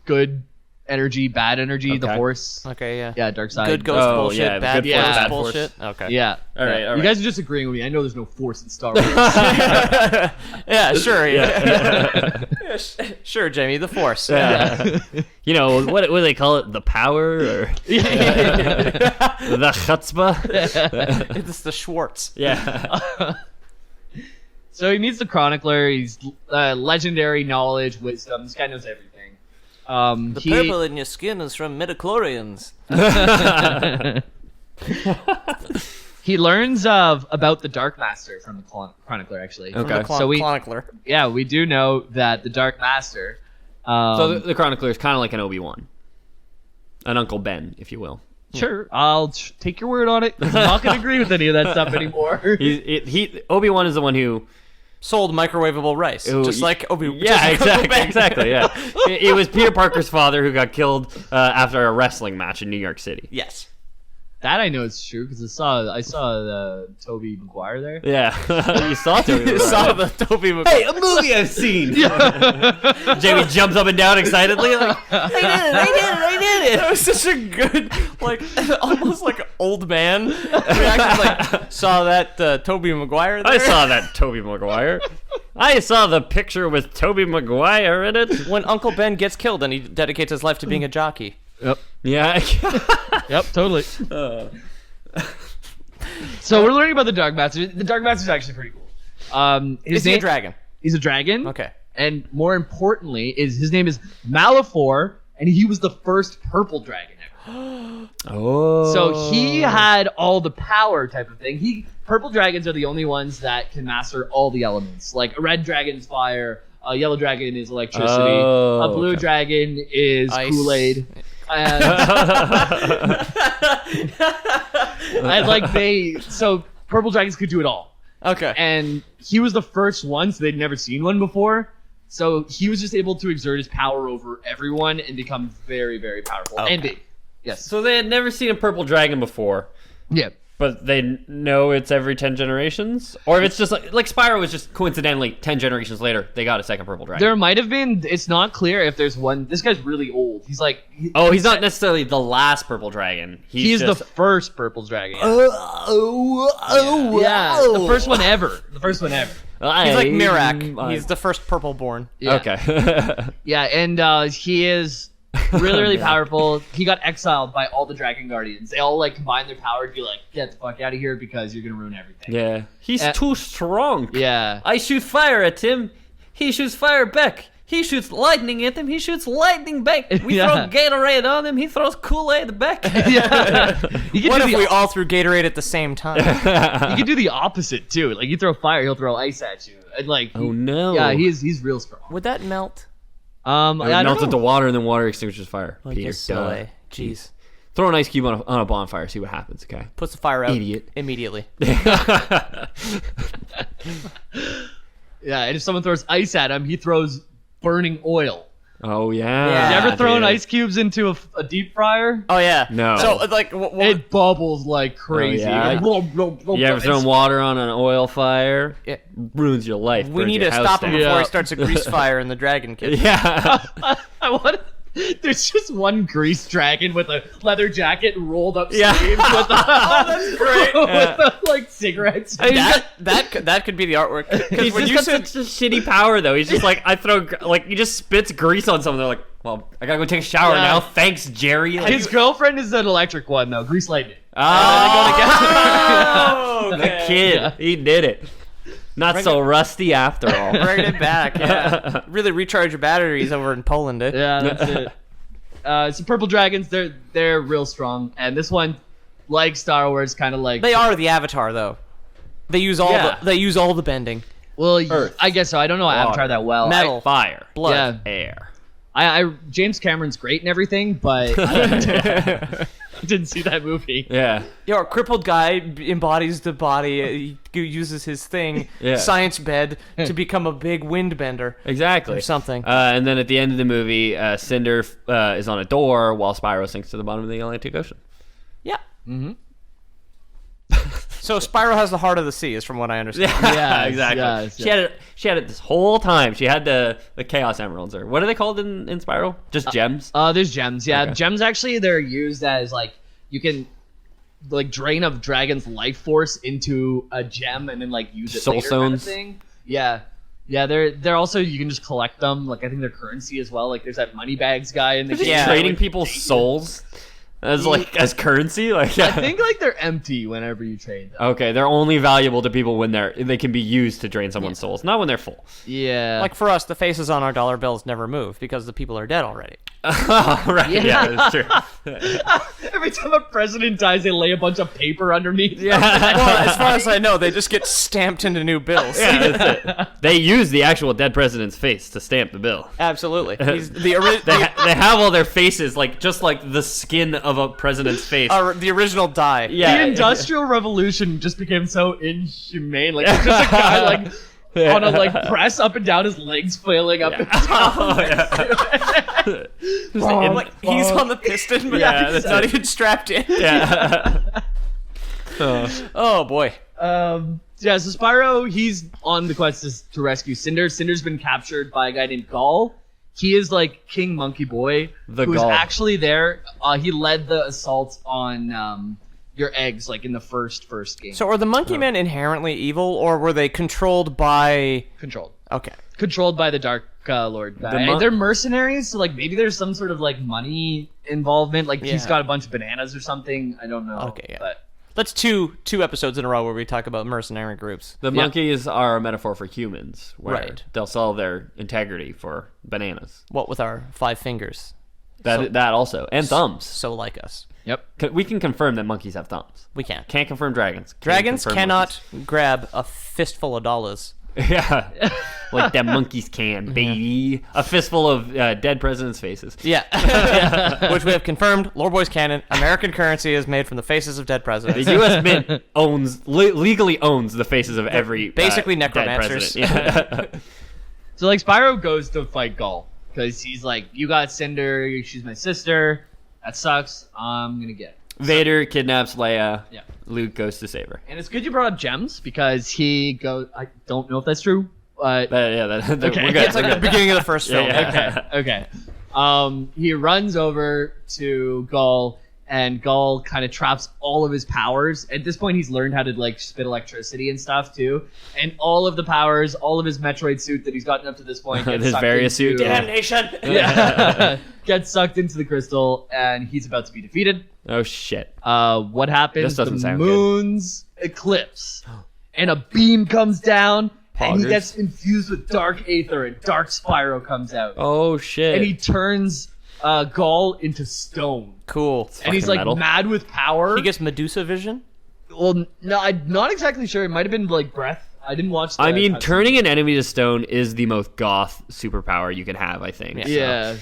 good energy, bad energy, the Okay. Force. Okay, yeah. Yeah, dark side. Good ghost Oh, bullshit, yeah, bad good force force, bad bullshit. Okay. Yeah. All right, Yeah. all You right. guys are disagreeing with me. I know there's no Force in Star Wars. Yeah, sure. Yeah. Yeah, sure, Jamie. The Force. Yeah. You know, what do they call it? The power? Or the chutzpah? It's the Schwartz. Yeah. So he meets the Chronicler. He's legendary knowledge, wisdom. This guy knows everything. The purple in your skin is from midichlorians. He learns about the Dark Master from the Chronicler, actually. Okay. From the So we- Chronicler. Yeah, we do know that the Dark Master. So the Chronicler is kind of like an Obi-Wan. An Uncle Ben, if you will. Sure, I'll take your word on it. I'm not going to agree with any of that stuff anymore. Obi-Wan is the one who... Sold microwavable rice, just like Obi. Yeah, just like Uncle exactly, Ben. exactly, yeah. It was Peter Parker's father who got killed after a wrestling match in New York City. Yes. That I know is true because I saw the Tobey Maguire there. Yeah, you saw it. You saw the Tobey Maguire. Hey, a movie I've seen. Jamie jumps up and down excitedly. Like, I did it. That was such a good, like, almost like old man reaction. Like, saw that Tobey Maguire there? I saw that Tobey Maguire. I saw the picture with Tobey Maguire in it. When Uncle Ben gets killed and he dedicates his life to being a jockey. Yep. Yeah. Yep. Totally. So we're learning about the Dark Master. The Dark Master is actually pretty cool. Is he a dragon? He's a dragon. Okay. And more importantly, his name is Malefor, and he was the first purple dragon ever. Oh. So he had all the power type of thing. Purple dragons are the only ones that can master all the elements. Like a red dragon is fire, a yellow dragon is electricity, Oh, a blue okay. dragon is Ice. Kool-Aid. And, so purple dragons could do it all. Okay. And he was the first one, so they'd never seen one before. So he was just able to exert his power over everyone and become very, very powerful. Okay. And big. Yes. So they had never seen a purple dragon before, Yeah. but they know it's every 10 generations? Or if it's just like Spyro was just coincidentally 10 generations later, they got a second purple dragon. There might have been. It's not clear if there's one. This guy's really old. He's like. He's not necessarily the last purple dragon. He's just... the first purple dragon. Yeah, the first one ever. The first one ever. He's like Mirak. He's the first purple born. Yeah. Okay. Yeah, and he is really, really powerful. He got exiled by all the Dragon Guardians. They all like combined their power to be like, get the fuck out of here because you're gonna ruin everything. Yeah. He's too strong. Yeah. I shoot fire at him. He shoots fire back. He shoots lightning at him. He shoots lightning back. We Yeah. throw Gatorade on him. He throws Kool-Aid back. Yeah. You can What do if the we all threw Gatorade at the same time? you can do the opposite too. Like you throw fire, he'll throw ice at you. And like Oh, no. Yeah, he's real strong. Would that melt? I It don't melts know. into water and then water extinguishes fire. I Peter, guess so, duh. eh? Jeez. Throw an ice cube on a bonfire. See what happens. Okay. Puts the fire out Idiot. immediately. Yeah, and if someone throws ice at him, he throws burning oil. Oh yeah. Yeah. You ever thrown dude. ice cubes into a deep fryer? Oh yeah. No. So like, It bubbles like crazy. yeah? You ever thrown water on an oil fire? Yeah. Ruins your life. we burns need your to house stop him down. before Yeah. he starts a grease fire in the Dragon Kid. Yeah. I want. There's just one grease dragon with a leather jacket and rolled up Yeah. sleeves with That's great. with like cigarettes. That could be the artwork. 'Cause He's when just you got said such a shitty power though. He's just like he just spits grease on someone. They're like, well, I gotta go take a shower Yeah. now. Thanks, Jerry. Like, His girlfriend is an electric one though, grease lightning. oh, the kid, Yeah. he did it. Not Bring so rusty after all. bring it back, yeah. Really recharge your batteries over in Poland, eh? Yeah, that's it. So purple dragons, they're real strong, and this one, like Star Wars, kind of like They are the Avatar, though. They use all the bending. Well, Earth. I guess so. I don't know Avatar that well. Metal. Fire. Blood. Yeah. Air. James Cameron's great and everything, but I didn't see that movie. Yeah. A crippled guy embodies the body. He uses his thing, science bed, to become a big wind bender. Exactly. Or something. And then at the end of the movie, Cinder is on a door while Spyro sinks to the bottom of the Atlantic Ocean. Yeah. Mm-hmm. So Spyro has the heart of the sea, is from what I understand. Yeah, exactly. yes. She had it this whole time. She had the Chaos Emeralds, or what are they called in Spyro? Just gems? There's gems. Yeah, Okay. gems actually they're used as like you can like drain a dragon's life force into a gem and then like use it Soul later kind of stones. thing. Yeah. Yeah, they're also you can just collect them. Like I think they're currency as well. Like there's that money bags guy in the game. Yeah. Trading people's souls as as currency? Like I think like they're empty whenever you trade them. Okay, they're only valuable to people when they can be used to drain someone's souls, not when they're full. Yeah. Like for us, the faces on our dollar bills never move because the people are dead already. Right, yeah, that's true. Every time a president dies, they lay a bunch of paper underneath. Yeah. Well, as far as I know, they just get stamped into new bills. Yeah, that's it. They use the actual dead president's face to stamp the bill. Absolutely. He's the They have all their faces, like just like the skin of a president's face. the original die. Yeah. The Industrial Revolution just became so inhumane. Like it's just a guy like on a like press up and down, his legs flailing up and down. Oh, yeah. And, like, he's on the piston, but Yeah, it's that's not it. even strapped in. Yeah. Oh boy. Yeah, so Spyro, he's on the quest to rescue Cinder. Cinder's been captured by a guy named Gull. He is like King Monkey Boy, The who's Gull. actually there. He led the assault on your eggs, like in the first game. So are the monkey men inherently evil, or were they controlled by... Controlled. Okay. Controlled by the Dark Lord guy. The They're mercenaries, so like maybe there's some sort of like money involvement. Like he's Yeah. got a bunch of bananas or something. I don't know. Okay, yeah. But That's two episodes in a row where we talk about mercenary groups. The monkeys are a metaphor for humans, where Right. they'll sell their integrity for bananas. What with our 5 fingers. That also, and thumbs. So like us. yep. We can confirm that monkeys have thumbs. We can't. Can't confirm dragons. Can Dragons confirm cannot grab a fistful of dollars. monkeys. Yeah, like that monkeys can, baby. A fistful of dead presidents' faces. Yeah. Which we have confirmed. Lore Boys canon. American currency is made from the faces of dead The presidents. U.S. Mint legally owns the faces of every basically dead necromancers. president. Yeah. So like Spyro goes to fight Gull because he's like, you got Cinder, she's my sister. That sucks. I'm gonna get it. Vader kidnaps Leia. Yeah. Luke goes to save her. And it's good you brought up gems because he goes. I don't know if that's true, but Okay. Okay. We're good. It's like at the beginning of the first film. Yeah. okay. He runs over to Gull, and Gull kind of traps all of his powers. At this point, he's learned how to like spit electricity and stuff too, and all of the powers, all of his Metroid suit that he's gotten up to this point, gets His sucked various into, suit. Damnation! yeah, gets sucked into the crystal, and he's about to be defeated. Oh shit. What happens? This doesn't the sound good. moon's eclipse, and a beam comes down, and he Poggers. gets infused with dark aether, and Dark Spyro comes out, Oh shit. and he turns Gull into stone, Cool. and he's fucking like metal. mad with power. He gets Medusa vision? Well, no, I'm not exactly sure. It might have been like breath. I didn't watch. The I mean, cutscene. turning an enemy to stone is the most goth superpower you can have, I think. Yeah. So Yeah.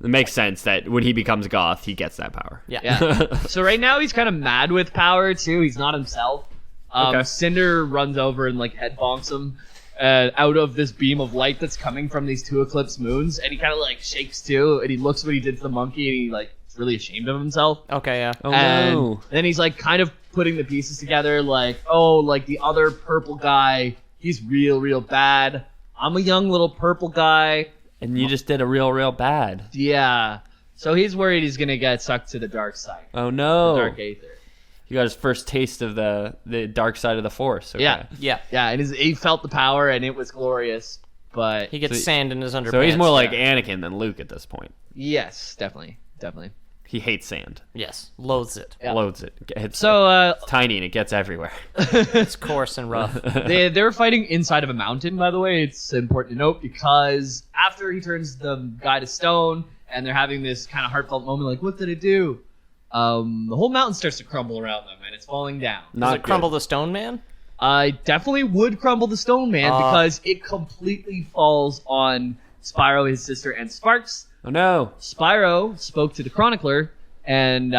it makes sense that when he becomes goth, he gets that power. Yeah. Yeah. So right now he's kind of mad with power too. He's not himself. Okay. Cinder runs over and like head bonks him out of this beam of light that's coming from these 2 eclipse moons, and he kind of like shakes too, and he looks what he did to the monkey, and he like is really ashamed of himself. Okay, yeah. Oh And no. then he's like kind of putting the pieces together, like, oh, like the other purple guy, he's real bad. I'm a young little purple guy. And you just did a real bad. Yeah. So he's worried he's gonna get sucked to the dark side, Oh no. dark aether. He got his first taste of the dark side of the force. Okay. Yeah. Yeah. Yeah, and he felt the power, and it was glorious. But He gets So- sand in his underpants. So he's more like Anakin than Luke at this point. yes, definitely. He hates sand. Yes. Loathes it. Yeah. Loads it. It's So tiny and it gets everywhere. It's coarse and rough. they were fighting inside of a mountain. By the way, it's important to note because after he turns the guy to stone and they're having this kind of heartfelt moment, like, what did it do? The whole mountain starts to crumble around them, and it's falling down. Does it crumble the stone man? I definitely would crumble the stone man because it completely falls on Spyro, his sister, and Sparks. Oh no! Spyro spoke to the Chronicler and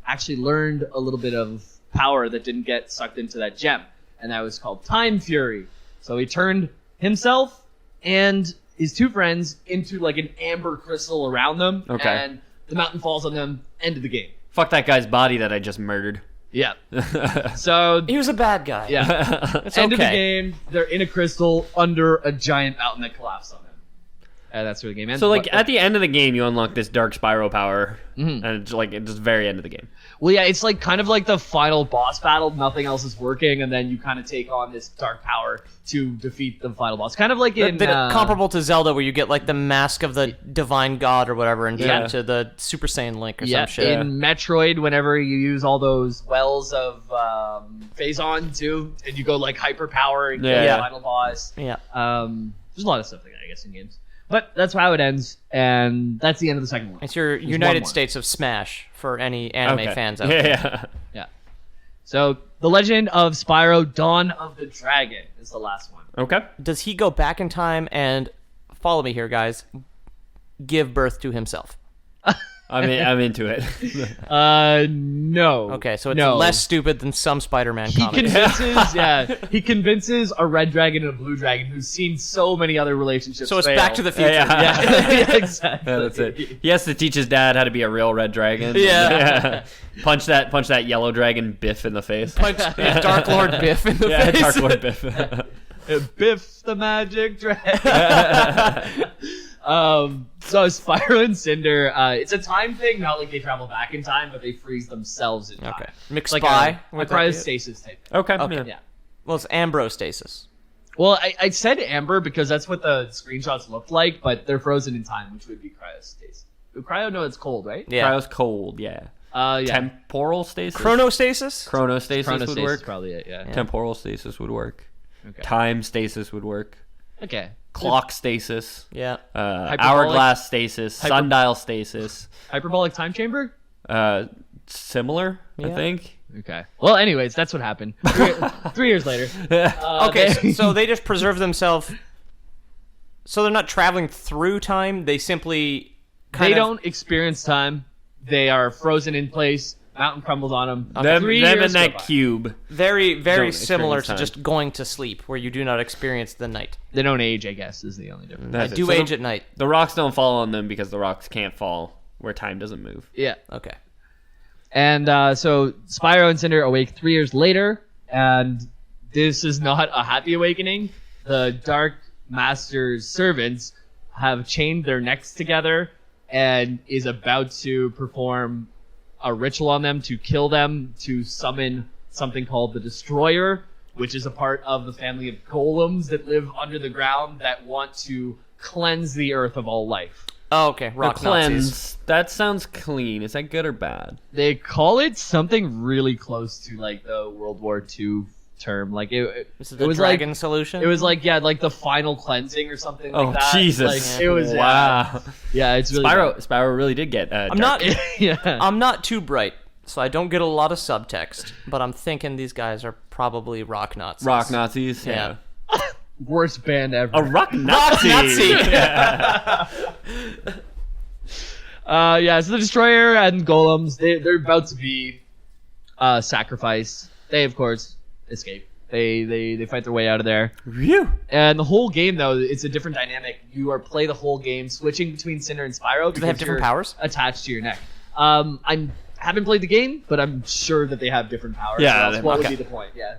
actually learned a little bit of power that didn't get sucked into that gem, and that was called Time Fury. So he turned himself and his two friends into like an amber crystal around them, and the mountain falls on them. End of the game. Fuck that guy's body that I just murdered. Yeah. So he was a bad guy. Yeah. End of the game. They're in a crystal under a giant mountain that collapsed on them. And that's where the game ends. So like at the end of the game, you unlock this dark Spyro power, and it's like it's just very end of the game. Well, yeah, it's like kind of like the final boss battle. Nothing else is working, and then you kind of take on this dark power to defeat the final boss. Kind of like in comparable to Zelda, where you get like the mask of the divine god or whatever, and turn to the Super Saiyan Link or some shit. In Metroid, whenever you use all those wells of Phazon too, and you go like hyper power and kill the final boss. Yeah. There's a lot of stuff like that, I guess, in games. But that's how it ends, and that's the end of the second one. It's your United States of Smash for any anime fans out there. Yeah. So, The Legend of Spyro, Dawn of the Dragon is the last one. Okay. Does he go back in time and, follow me here, guys, give birth to himself? I'm into it. No. Okay, so it's less stupid than some Spider-Man comics. He convinces a red dragon and a blue dragon who's seen so many other relationships. So it's fail. Back to the Future. Yeah, exactly. Yeah, that's it. He has to teach his dad how to be a real red dragon. Yeah. Punch that yellow dragon Biff in the face. Punch Dark Lord Biff in the face. Dark Lord Biff. Biff the Magic Dragon. So Spyro and Cinder, it's a time thing, not like they travel back in time, but they freeze themselves in time. Okay. Mixed like spy. a cryostasis type. Okay. Yeah. Well, it's ambrostasis. Well, I said amber because that's what the screenshots looked like, but they're frozen in time, which would be cryostasis. Cryo, no, it's cold, right? Yeah. Cryo's cold, yeah. Temporal stasis? Chronostasis? Chronostasis would work. Is probably it, yeah. Temporal stasis would work. Okay. Time stasis would work. Okay. Clock stasis. Yeah. Hourglass stasis. Sundial stasis. Hyperbolic time chamber? Similar, I think. Okay. Well, anyways, that's what happened. 3 years later. Okay, so they just preserve themselves. So they're not traveling through time. They simply don't experience time. They are frozen in place. Mountain crumbles on them. Them in that cube. Very, very similar to just going to sleep, where you do not experience the night. They don't age, I guess, is the only difference. I do age at night. The rocks don't fall on them because the rocks can't fall where time doesn't move. Yeah. Okay. And so Spyro and Cinder awake 3 years later, and this is not a happy awakening. The Dark Master's servants have chained their necks together and is about to perform a ritual on them to kill them, to summon something called the Destroyer, which is a part of the family of golems that live under the ground that want to cleanse the earth of all life. Oh, okay. Rock cleanse. Nazis. That sounds clean. Is that good or bad? They call it something really close to like the World War II term. Like it Is it the was dragon like, solution? It was like like the final cleansing or something like that. Oh Jesus! Like, it was wow. Yeah, it's really Spyro really did get. I'm not. yeah. I'm not too bright, so I don't get a lot of subtext. But I'm thinking these guys are probably rock Nazis. Rock Nazis. Yeah. Worst band ever. A rock Nazi. Yeah. So the Destroyer and Golems, they're about to be sacrificed. They, of course, escape. They fight their way out of there. Phew. And the whole game, though, it's a different dynamic. You play the whole game switching between Cinder and Spyro. Do they have different powers? Attached to your neck. I haven't played the game, but I'm sure that they have different powers. Yeah. What would be the point? Yeah.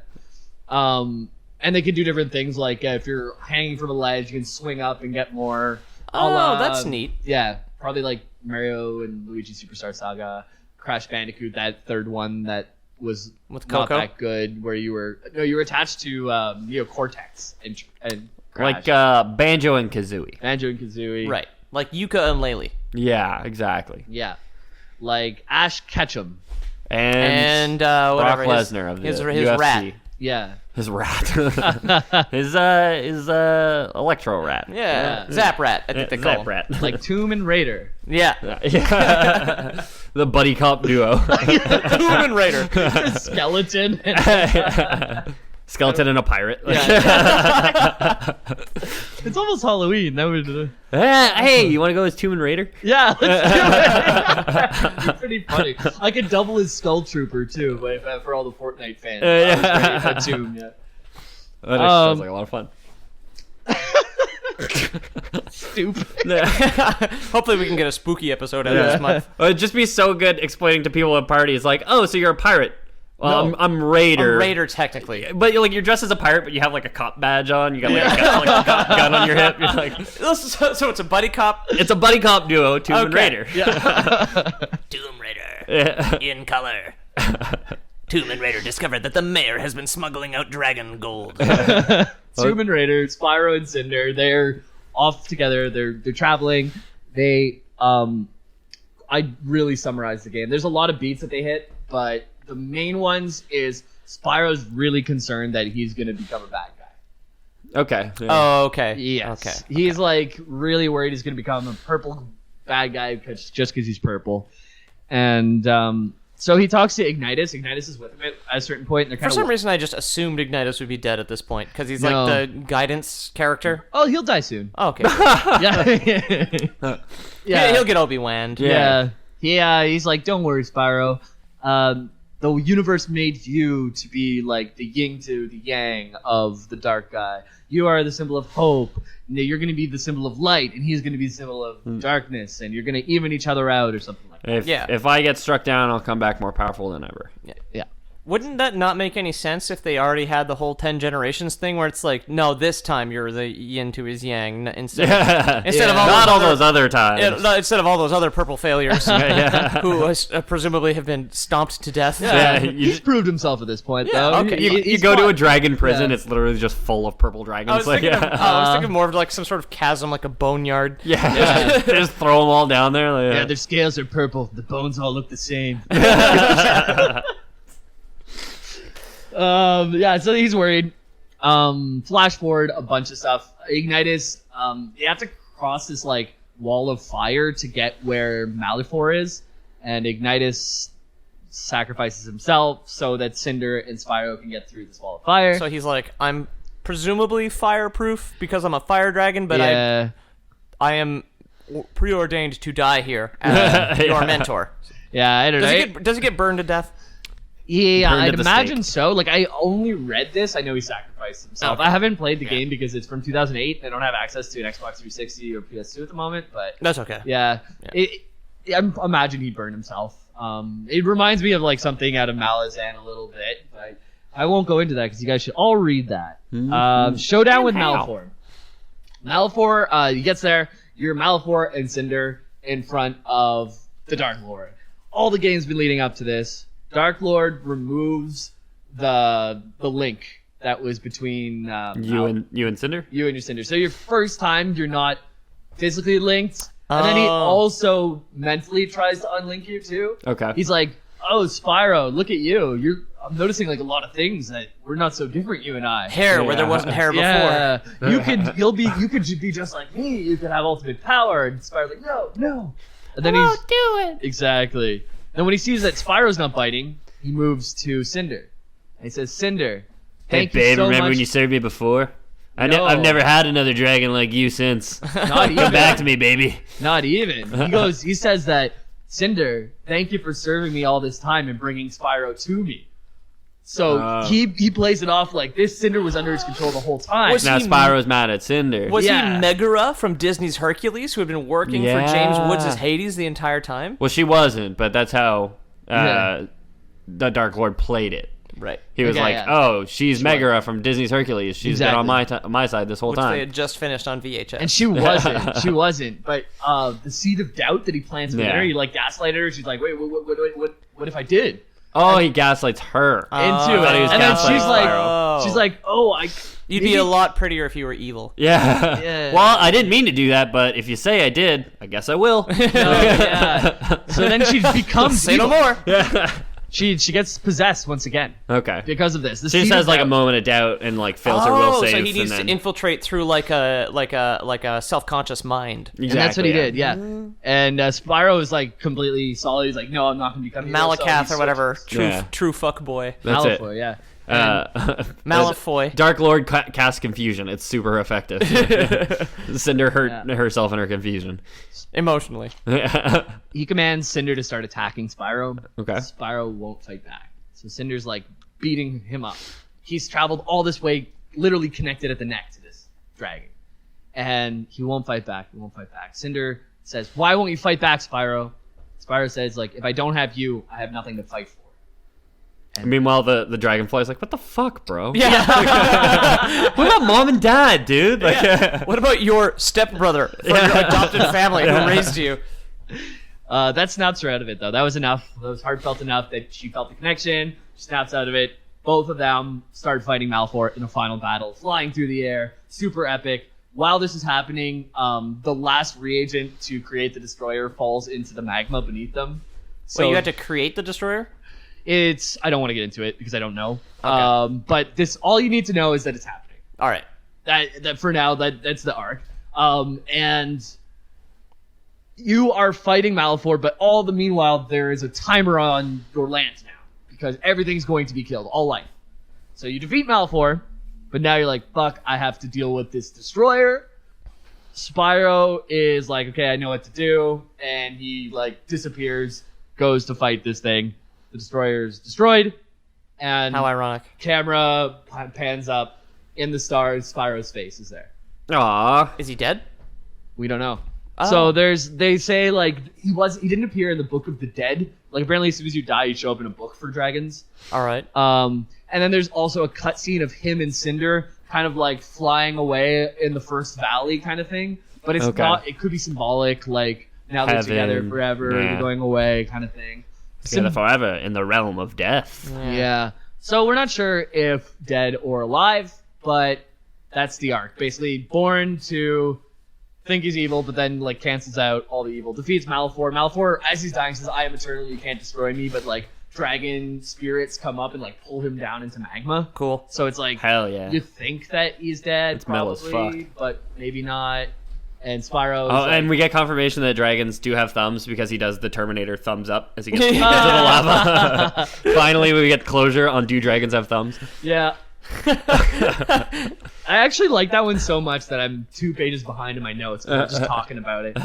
And they can do different things, like if you're hanging from a ledge, you can swing up and get more. Oh, that's neat. Yeah, probably like Mario and Luigi Superstar Saga, Crash Bandicoot, that third one that was with not Coco? that good, where you were attached to Cortex and Crash. Like Banjo and Kazooie. Banjo and Kazooie, Right, like Yuka and Laylee. Yeah, exactly. Yeah, like Ash Ketchum And whatever Brock Lesnar of the his UFC. rat. Yeah. His rat. his electro rat. Yeah. Zap Rat, I think they call Zap him. rat. Like Tomb and Raider. Yeah. Yeah. The buddy cop duo. Tomb Raider. Skeleton. Skeleton and a pirate. Yeah. It's almost Halloween. That would. Hey, you want to go as Tomb Raider? Yeah, let's do it. That'd be pretty funny. I could double as Skull Trooper too, but for all the Fortnite fans. Yeah. That Tomb, yeah. That sounds like a lot of fun. Stupid. Hopefully we can get a spooky episode out of this month. It'd just be so good explaining to people at parties, like, oh, so you're a pirate. Well, No. I'm Raider. I'm Raider, technically. But you're dressed as a pirate, but you have like a cop badge on. You got like a gun on your hip. You're like, So it's a buddy cop. it's a buddy cop duo, Tomb and Raider. Tomb Raider. Yeah. In color. Tomb and Raider discovered that the mayor has been smuggling out dragon gold. Tomb and Raider, Spyro and Cinder, they're off together. They're traveling. I really summarized the game. There's a lot of beats that they hit, but the main ones is Spyro's really concerned that he's going to become a bad guy. Okay. Yeah. Oh, okay. Yes. Okay. He's like really worried he's going to become a purple bad guy just because he's purple. And so he talks to Ignitus. Ignitus is with him at a certain point. And they're For kind some reason, I just assumed Ignitus would be dead at this point because he's like the guidance character. Oh, he'll die soon. Oh, okay. Yeah. Yeah, he'll get Obi-Wan. Yeah. He's like, don't worry, Spyro. The universe made you to be like the yin to the yang of the dark guy. You are the symbol of hope. You're going to be the symbol of light, and he's going to be the symbol of darkness, and you're going to even each other out or something like that. If I get struck down, I'll come back more powerful than ever. Yeah. Wouldn't that not make any sense if they already had the whole 10 generations thing where it's like, no, this time you're the yin to his yang instead of all those other times. instead of all those other purple failures who presumably have been stomped to death. He's proved himself at this point, though. Okay. You go to a dragon prison, it's literally just full of purple dragons. I was thinking more of like some sort of chasm, like a boneyard. They just throw them all down there. Like, their scales are purple. The bones all look the same. So he's worried. Flash forward a bunch of stuff. Ignitus, you have to cross this like wall of fire to get where Malefor is, and Ignitus sacrifices himself so that Cinder and Spyro can get through this wall of fire. So he's like, I'm presumably fireproof because I'm a fire dragon, but I am preordained to die here as your mentor. Yeah, I don't know. Does he get burned to death? Yeah, Burned I'd at the imagine stake. so. Like, I only read this. I know he sacrificed himself. I haven't played the game because it's from 2008. I don't have access to an Xbox 360 or PS2 at the moment, but That's okay. yeah. I imagine he burned himself. It reminds me of like something out of Malazan a little bit, but I won't go into that because you guys should all read that. Showdown with Malefor. Malefor, he gets there. You're Malefor and Cinder in front of the Dark Lord. All the game's been leading up to this. Dark Lord removes the link that was between you and Cinder. You and your Cinder. So your first time you're not physically linked, and then he also mentally tries to unlink you too. Okay. He's like, "Oh, Spyro, look at you. I'm noticing like a lot of things that we're not so different, you and I. Hair where there wasn't hair before. Yeah, you could be just like me. You could have ultimate power." And Spyro's like, "No." And then do it. Exactly. Then when he sees that Spyro's not biting, he moves to Cinder. And he says, "Cinder, thank you babe, so remember much." when you served me before? No. I've never had another dragon like you since. Not even. Come back to me, baby. Not even. He says that, "Cinder, thank you for serving me all this time and bringing Spyro to me." So he plays it off like this Cinder was under his control the whole time. Now Spyro's mad at Cinder. Was he Megara from Disney's Hercules, who had been working for James Woods' Hades the entire time? Well, she wasn't, but that's how the Dark Lord played it. Right. He was "Oh, she's Megara from Disney's Hercules. She's been on my side this whole Which time." they had just finished on VHS. And she wasn't. She wasn't. But the seed of doubt that he plants in her, he like gaslighted her. She's like, "Wait, what if I did?" Oh, he gaslights her into it, and then she's like, "Oh, You'd be a lot prettier if you were evil." Yeah. Well, I didn't mean to do that, but if you say I did, I guess I will. So then she becomes Say evil. no more. She gets possessed once again Okay. because of this. The She just seed has of like a doubt- moment of doubt and like fails her will save. so he needs and then... to infiltrate through like a self-conscious mind. Exactly, And that's what he yeah. did, yeah. And Spyro is like completely solid. He's like, no, I'm not going to become hero, so Malakath he or whatever. switches. True, Yeah. true fuck boy. That's it. Malfoy, yeah. Malafoy. Dark Lord casts confusion. It's super effective. Cinder hurt herself in her confusion. Emotionally. He commands Cinder to start attacking Spyro. Okay. Spyro won't fight back. So Cinder's like beating him up. He's traveled all this way, literally connected at the neck to this dragon. And he won't fight back. He won't fight back. Cinder says, why won't you fight back, Spyro? Spyro says, like, if I don't have you, I have nothing to fight for. Meanwhile, the dragonfly is like, "What the fuck, bro? Yeah. What about mom and dad, dude? Like, What about your stepbrother from your adopted family who raised you? That snaps her out of it, though. That was enough. That was heartfelt enough that she felt the connection. She snaps out of it. Both of them start fighting Malfoy in a final battle, flying through the air. Super epic. While this is happening, the last reagent to create the destroyer falls into the magma beneath them. So Wait, you had to create the destroyer? I don't want to get into it because I don't know. Okay. But all you need to know is that it's happening. All right. That for now, that's the arc. And you are fighting Malfoy, but all the meanwhile, there is a timer on your land now because everything's going to be killed, all life. So you defeat Malfoy, but now you're like, fuck, I have to deal with this destroyer. Spyro is like, okay, I know what to do, and he like disappears, goes to fight this thing. The destroyer is destroyed, and How ironic. camera pans up in the stars. Spyro's face is there. aw, Is he dead? We don't know. Oh. So they say like he didn't appear in the Book of the Dead. Like apparently as soon as you die, you show up in a book for dragons. All right. And then there's also a cutscene of him and Cinder kind of like flying away in the first valley kind of thing. But it's Okay. not. It could be symbolic, like now they're together Heaven, forever, yeah. they're going away kind of thing. together forever in the realm of death. Yeah. So we're not sure if dead or alive, but that's the arc. Basically, born to think he's evil, but then like cancels out all the evil. Defeats Malfoy. Malfoy, as he's dying, says, "I am eternal. You can't destroy me." But like dragon spirits come up and like pull him down into magma. Cool. So it's like Hell yeah. you think that he's dead, It's metal as probably, fuck. but maybe not. And Spyro. Oh, and we get confirmation that dragons do have thumbs because he does the Terminator thumbs up as he gets pulled into the lava. Finally, we get closure on do dragons have thumbs. Yeah. I actually like that one so much that I'm 2 pages behind in my notes. 'Cause I'm just talking about it.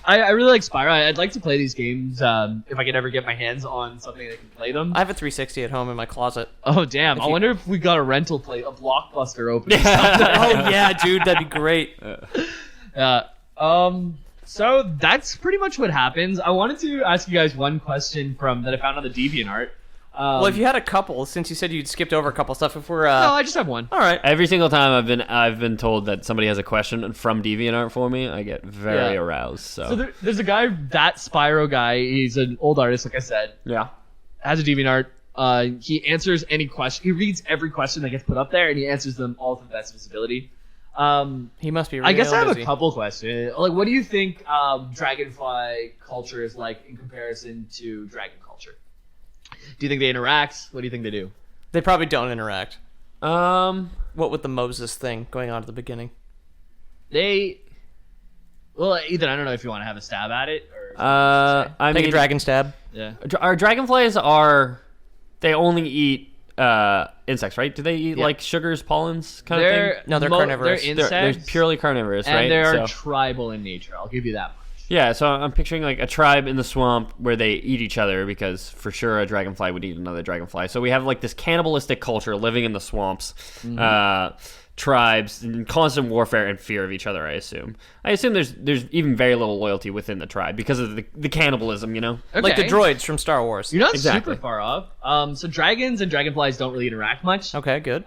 I really like Spyro. I'd like to play these games if I could ever get my hands on something that can play them. I have a 360 at home in my closet. Oh damn! I you- wonder if we got a rental plate, a Blockbuster open. Oh yeah, dude, that'd be great. So that's pretty much what happens. I wanted to ask you guys one question that I found on the DeviantArt. Well, if you had a couple, since you said you'd skipped over a couple stuff, if we're no, I just have one. all right. Every single time I've been told that somebody has a question from DeviantArt for me, I get very Yeah. aroused. So there's a guy, that Spyro guy. He's an old artist, like I said. yeah. Has a DeviantArt. He answers any question. He reads every question that gets put up there, and he answers them all to the best of his ability. He must be. Real I guess I have busy. a couple questions. Like, what do you think Dragonfly culture is like in comparison to Dragon culture? Do you think they interact? What do you think they do? They probably don't interact. Um. What with the Moses thing going on at the beginning? Well, Ethan, I don't know if you want to have a stab at it or. I Take mean, a dragon stab. Yeah. Our dragonflies they only eat insects, right? Do they eat Yeah. like sugars, pollens, kind of They're thing? No, they're carnivorous. They're They're insects. purely carnivorous, and right? they are So- tribal in nature. I'll give you that much. Yeah, so I'm picturing like a tribe in the swamp where they eat each other because for sure a dragonfly would eat another dragonfly. So we have like this cannibalistic culture living in the swamps, tribes in constant warfare and fear of each other. I assume there's even very little loyalty within the tribe because of the cannibalism. You know, Like the Okay. droids from Star Wars. You're not Exactly. super far off. So dragons and dragonflies don't really interact much. Okay, good.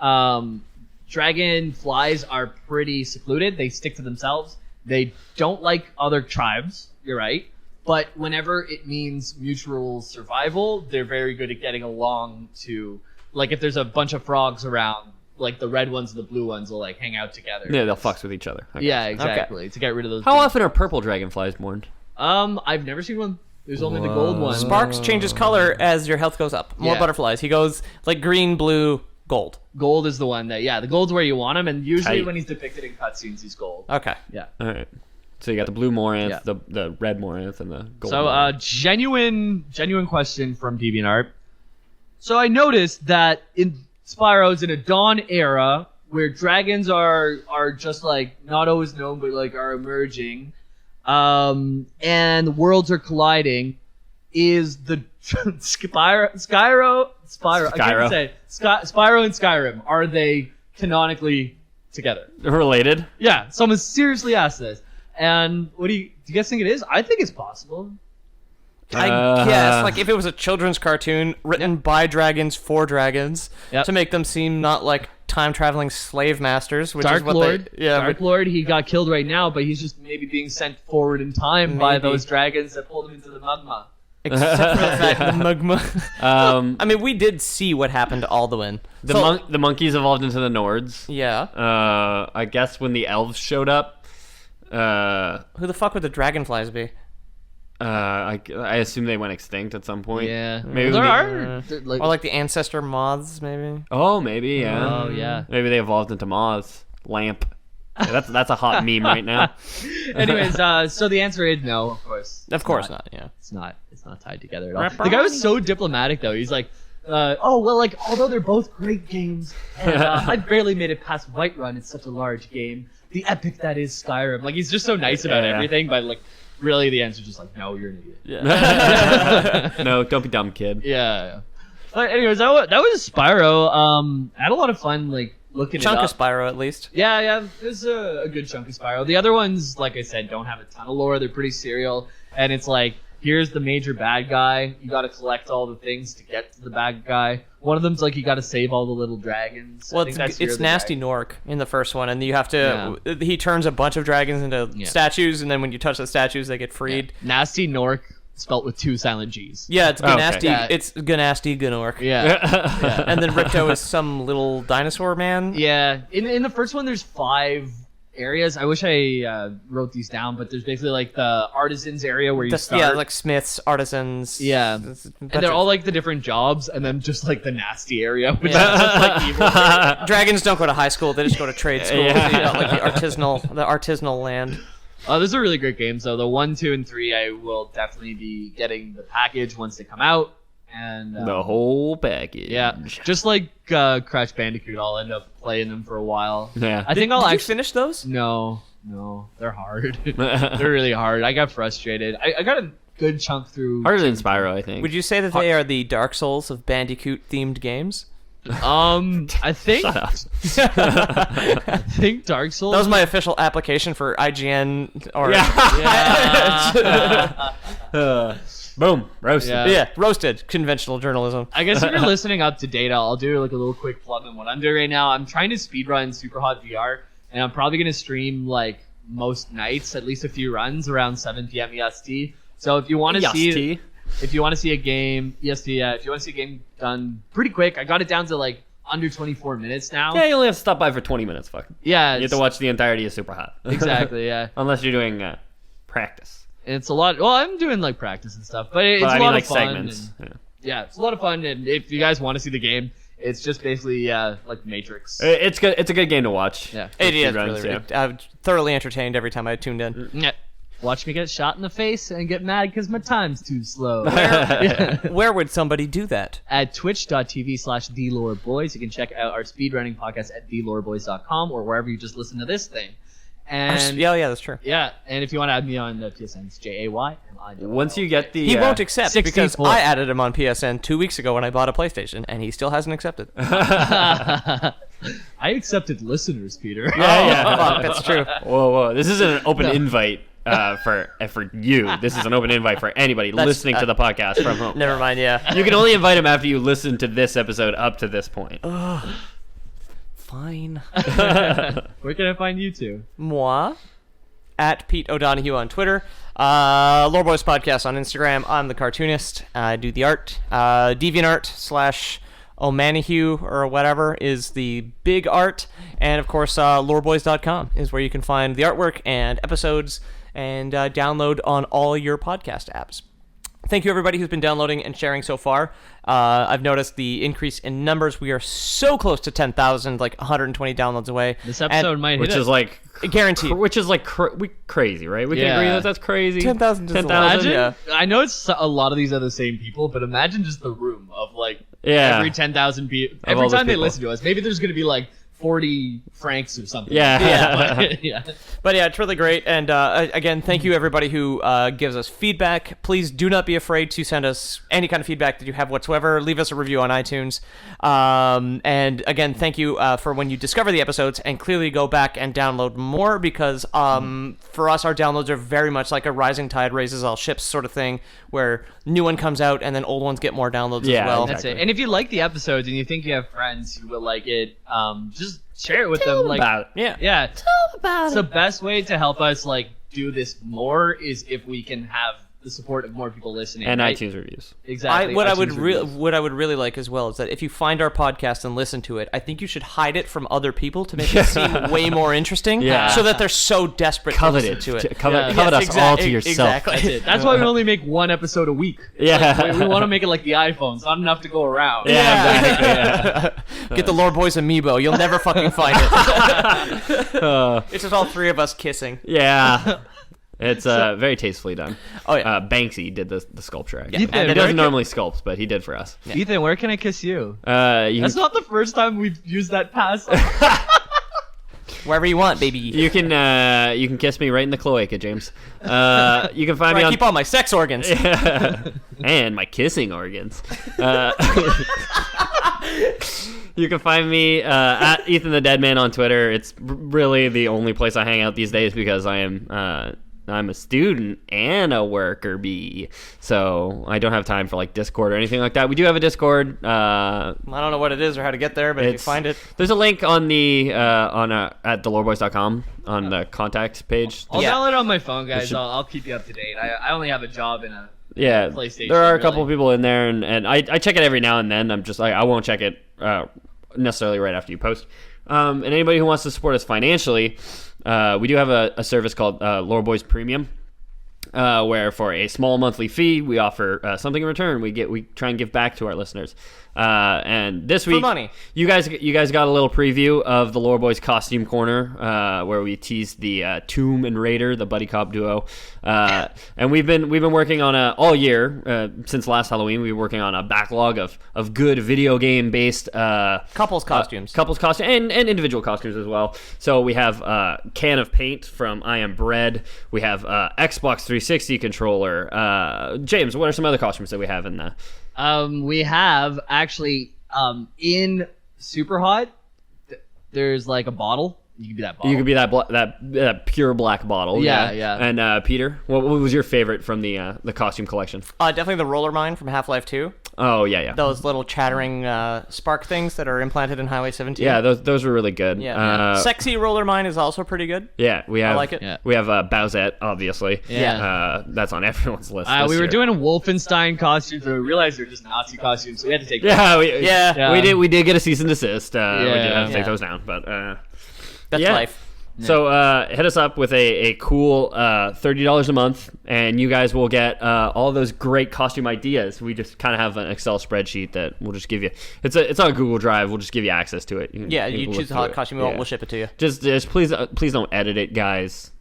Dragonflies are pretty secluded. They stick to themselves. They don't like other tribes. You're right. But whenever it means mutual survival, they're very good at getting along to, like, if there's a bunch of frogs around, like, the red ones and the blue ones will, like, hang out together. yeah, they'll fucks with each other. Okay. Yeah, exactly. To get rid of those. How things. often are purple dragonflies born? I've never seen one. There's only the gold one. Sparks changes color as your health goes up. More Yeah. butterflies. He goes like green, blue, gold. Gold is the one that, the gold's where you want him, and usually Tight. when he's depicted in cutscenes, he's gold. Okay. Yeah. All right. So you got the blue Morinth, Yeah. the red Morinth, and the gold. So, Morinth. genuine question from DeviantArt. So I noticed that in Spyro's in a Dawn era where dragons are just like not always known, but like are emerging, and worlds are colliding. Is the Spyro? I can't say Spyro and Skyrim, are they canonically together? Related? Yeah, someone seriously asked this. And do you guys think it is? I think it's possible. I guess, like, if it was a children's cartoon written by dragons for dragons to make them seem not like time-traveling slave masters, which Dark is what Lord, Dark Lord, he got killed right now, but he's just maybe being sent forward in time by those dragons that pulled him into the magma. Except for the fact the magma. I mean, we did see what happened to Alduin. The monkeys evolved into the Nords. Yeah. I guess when the elves showed up. Who the fuck would the dragonflies be? I assume they went extinct at some point. Yeah, Maybe there they- are. Or like the ancestor moths, maybe? Oh, maybe, yeah. Oh, yeah. Maybe they evolved into moths. Lamp. Yeah, that's a hot meme right now. Anyways, so the answer is no, of course. Of course not, yeah. It's not tied together at all. The guy was so diplomatic, though. He's like, although they're both great games, and I barely made it past Whiterun. It's such a large game. The epic that is Skyrim. Like, he's just so nice about everything, but like, really, the answer's just like, no, you're an idiot. Yeah. No, don't be dumb, kid. Yeah. But anyways, that was Spyro. I had a lot of fun, like, looking Chunk it of up. Spyro, at least. Yeah, there's a good chunk of Spyro. The other ones, like I said, don't have a ton of lore. They're pretty serial, and it's like, here's the major bad guy. You got to collect all the things to get to the bad guy. One of them's like you got to save all the little dragons. Well, it's Nasty Nork in the first one, and you have to. Yeah. He turns a bunch of dragons into statues, and then when you touch the statues, they get freed. Yeah. Nasty Nork, spelt with 2 silent G's. Yeah, it's Ganasty. Okay. Yeah. It's Ganasty Gnork. Yeah. And then Ripto is some little dinosaur man. Yeah. In the first one, there's 5 areas. I wish I wrote these down, but there's basically like the artisans area where you start. Yeah, like smiths, artisans. Yeah. And they're all like the different jobs, and then just like the nasty area, which is just like evil. Dragons don't go to high school; they just go to trade school. Yeah. You know, like the artisanal land. Those are really great games, though. The 1, 2, and 3, I will definitely be getting the package once they come out. And the whole package. Yeah, just like Crash Bandicoot, I'll end up playing them for a while. Yeah, I think I'll actually finish those. No, they're hard. They're really hard. I got frustrated. I got a good chunk through. Harder than Spyro, I think. Would you say that they are the Dark Souls of Bandicoot themed games? I think. Shut up. I think Dark Souls. That was my official application for IGN. Or boom, roasted. Yeah, roasted. Conventional journalism. I guess if you're listening up to data, I'll do like a little quick plug on what I'm doing right now. I'm trying to speedrun Superhot VR, and I'm probably gonna stream like most nights, at least a few runs around 7 p.m. EST. So if you want to see. If you want to see a game, EST, if you want to see a game done pretty quick, I got it down to like under 24 minutes now. Yeah, you only have to stop by for 20 minutes, fuck. Yeah. You have to watch the entirety of Super Hot. Exactly, yeah. Unless you're doing practice. It's a lot. Well, I'm doing like practice and stuff, but it's a lot of fun. Segments. And, yeah, it's a lot of fun. And if you guys want to see the game, it's just basically like Matrix. It's good. It's a good game to watch. Yeah, it is really. I'm thoroughly entertained every time I tuned in. Yeah. Watch me get shot in the face and get mad because my time's too slow. Where would somebody do that? At twitch.tv/TheLoreBoys. You can check out our speedrunning podcast at TheLoreBoys.com or wherever you just listen to this thing. And yeah, that's true. Yeah, and if you want to add me on the PSN, it's JAY. Once you get the... He won't accept 64. because I added him on PSN 2 weeks ago when I bought a PlayStation, and he still hasn't accepted. I accepted listeners, Peter. Yeah. Fuck, that's true. Whoa. This isn't an open invite for you. This is an open invite for anybody listening to the podcast from home. Never mind, yeah. You can only invite him after you listen to this episode up to this point. Fine. Where can I find you two? Moi. At Pete O'Donohue on Twitter. Loreboys Podcast on Instagram. I'm the cartoonist. I do the art. DeviantArt / O'Manahue or whatever is the big art. And of course, loreboys.com is where you can find the artwork and episodes and download on all your podcast apps. Thank you, everybody who's been downloading and sharing so far. I've noticed the increase in numbers. We are so close to 10,000, like 120 downloads away. This episode might hit which it. is like guaranteed. Which is like crazy, right? We can Yeah. agree that that's crazy. 10,000 is a lot. 10,000. Imagine, Yeah. I know it's a lot of these are the same people, but imagine just the room of like Yeah. every 10,000 people. Of all Every those time they people. listen to us, maybe there's going to be like 40 francs or something. Yeah. But, yeah. But yeah, it's really great. And again, thank you everybody who gives us feedback. Please do not be afraid to send us any kind of feedback that you have whatsoever. Leave us a review on iTunes. And again, thank you for when you discover the episodes and clearly go back and download more because for us, our downloads are very much like a rising tide raises all ships sort of thing where new one comes out and then old ones get more downloads Yeah, as well. That's Exactly. it. And if you like the episodes and you think you have friends who will like it, just share it with them. Like, about it. Yeah. yeah, it's the best way to help us like do this more is if we can have the support of more people listening And right? iTunes reviews. Exactly. What I iTunes reviews. really like as well is that if you find our podcast and listen to it, I think you should hide it from other people to make it seem way more interesting. Yeah. So that they're so desperate Covet to it. listen to it. Covet Yeah. us all to yourself. Exactly. That's it. That's why we only make one episode a week. Yeah. Like, we want to make it like the iPhone. It's not enough to go around. Yeah, exactly. Yeah. Get the Lore Boys amiibo. You'll never fucking find it. It's just all three of us kissing. Yeah. It's very tastefully done. Oh, yeah. Banksy did the sculpture. Actually. Ethan, He where doesn't can- normally sculpt, but he did for us. Ethan, where can I kiss you? You That's not the first time we've used that pass. Wherever you want, baby. you can kiss me right in the cloaca, James. You can find Where me I on keep all my sex organs. and my kissing organs. You can find me at Ethan the Dead Man on Twitter. It's really the only place I hang out these days because I'm a student and a worker bee, so I don't have time for like Discord or anything like that. We do have a Discord. I don't know what it is or how to get there, but if you It's- find it. There's a link on the at theloreboys.com on the contact page. I'll Yeah. download it on my phone, guys. should- I'll keep you up to date. I only have a job in a Yeah, PlayStation, there are a really. couple of people in there, and I check it every now and then. I'm just like I won't check it necessarily right after you post. And anybody who wants to support us financially, we do have a service called Lore Boys Premium, where for a small monthly fee we offer something in return. We try and give back to our listeners. And this week, money. you guys got a little preview of the Lore Boys Costume Corner, where we teased the Tomb and Raider, the buddy cop duo, and we've been working on all year since last Halloween. We were working on a backlog of good video game based Couples costumes. couples costumes and individual costumes as well. So we have Can of Paint from I Am Bread. We have Xbox 360 controller. James, what are some other costumes that we have in the? We have actually in Super Hot. There's like a bottle. You can be that bottle. You could be that pure black bottle. Yeah, yeah. And Peter, what was your favorite from the costume collection? Definitely the roller mine from Half-Life 2. Oh yeah. Those little chattering spark things that are implanted in Highway 17. Yeah, those were really good. Yeah. Sexy roller mine is also pretty good. Yeah, we have. like it. Yeah. We have Bowsette, obviously. Yeah. That's on everyone's list. We this were year. doing Wolfenstein costumes, and we realized they were just Nazi costumes, so we had to take them. Yeah, Yeah. we did get a cease and desist. We did Yeah. have to take Yeah. those down, but That's yeah. life. So hit us up with a cool $30 a month, and you guys will get all those great costume ideas. We just kind of have an Excel spreadsheet that we'll just give you. It's on Google Drive. We'll just give you access to it. Yeah, you can choose the look hot through costume it. you want, Yeah. we'll ship it to you. Just please don't edit it, guys.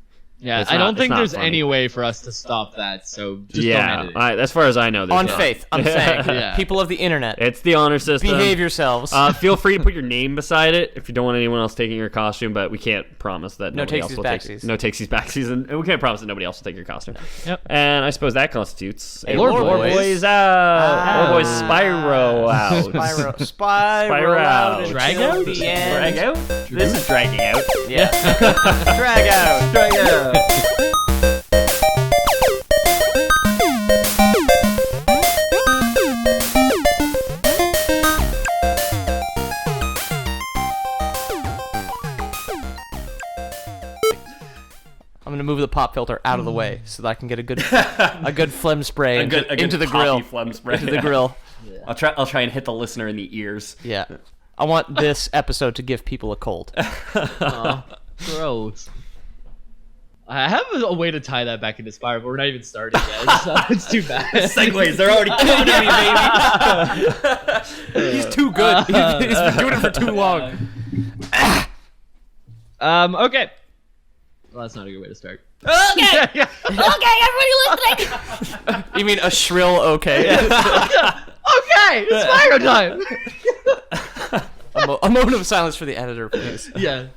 Yeah, It's I not- don't think it's not there's funny. any way for us to stop that. So just don't Yeah, edit it. as far as I know, there's On not. faith, I'm saying. Yeah. People of the internet, It's the honor system. behave yourselves. Feel free to put your name beside it if you don't want anyone else taking your costume, but we can't promise that No nobody else takesies, will take backsies. no takesies backsies, and we can't promise that nobody else will take your costume. Yep. And I suppose that constitutes A Lore Lore Boys. Boys out. Lore Boys Ah. Spyro out. Spiral out. out. Drag until out? the end. Drag out? This is dragging out. Yeah. Drag out. Drag out. I'm gonna move the pop filter out of the way so that I can get a good phlegm spray into the grill. Phlegm spray. Into the grill. I'll try and hit the listener in the ears. Yeah. I want this episode to give people a cold. Oh, gross. I have a way to tie that back into Spyro, but we're not even starting yet, so it's too bad. Segues, they're already coming at me, baby. He's too good. He's been doing it for too long. Okay. Well, that's not a good way to start. Okay. Okay, everybody listening. You mean a shrill okay? Okay, it's Spyro time! A moment of silence for the editor, please. Yeah.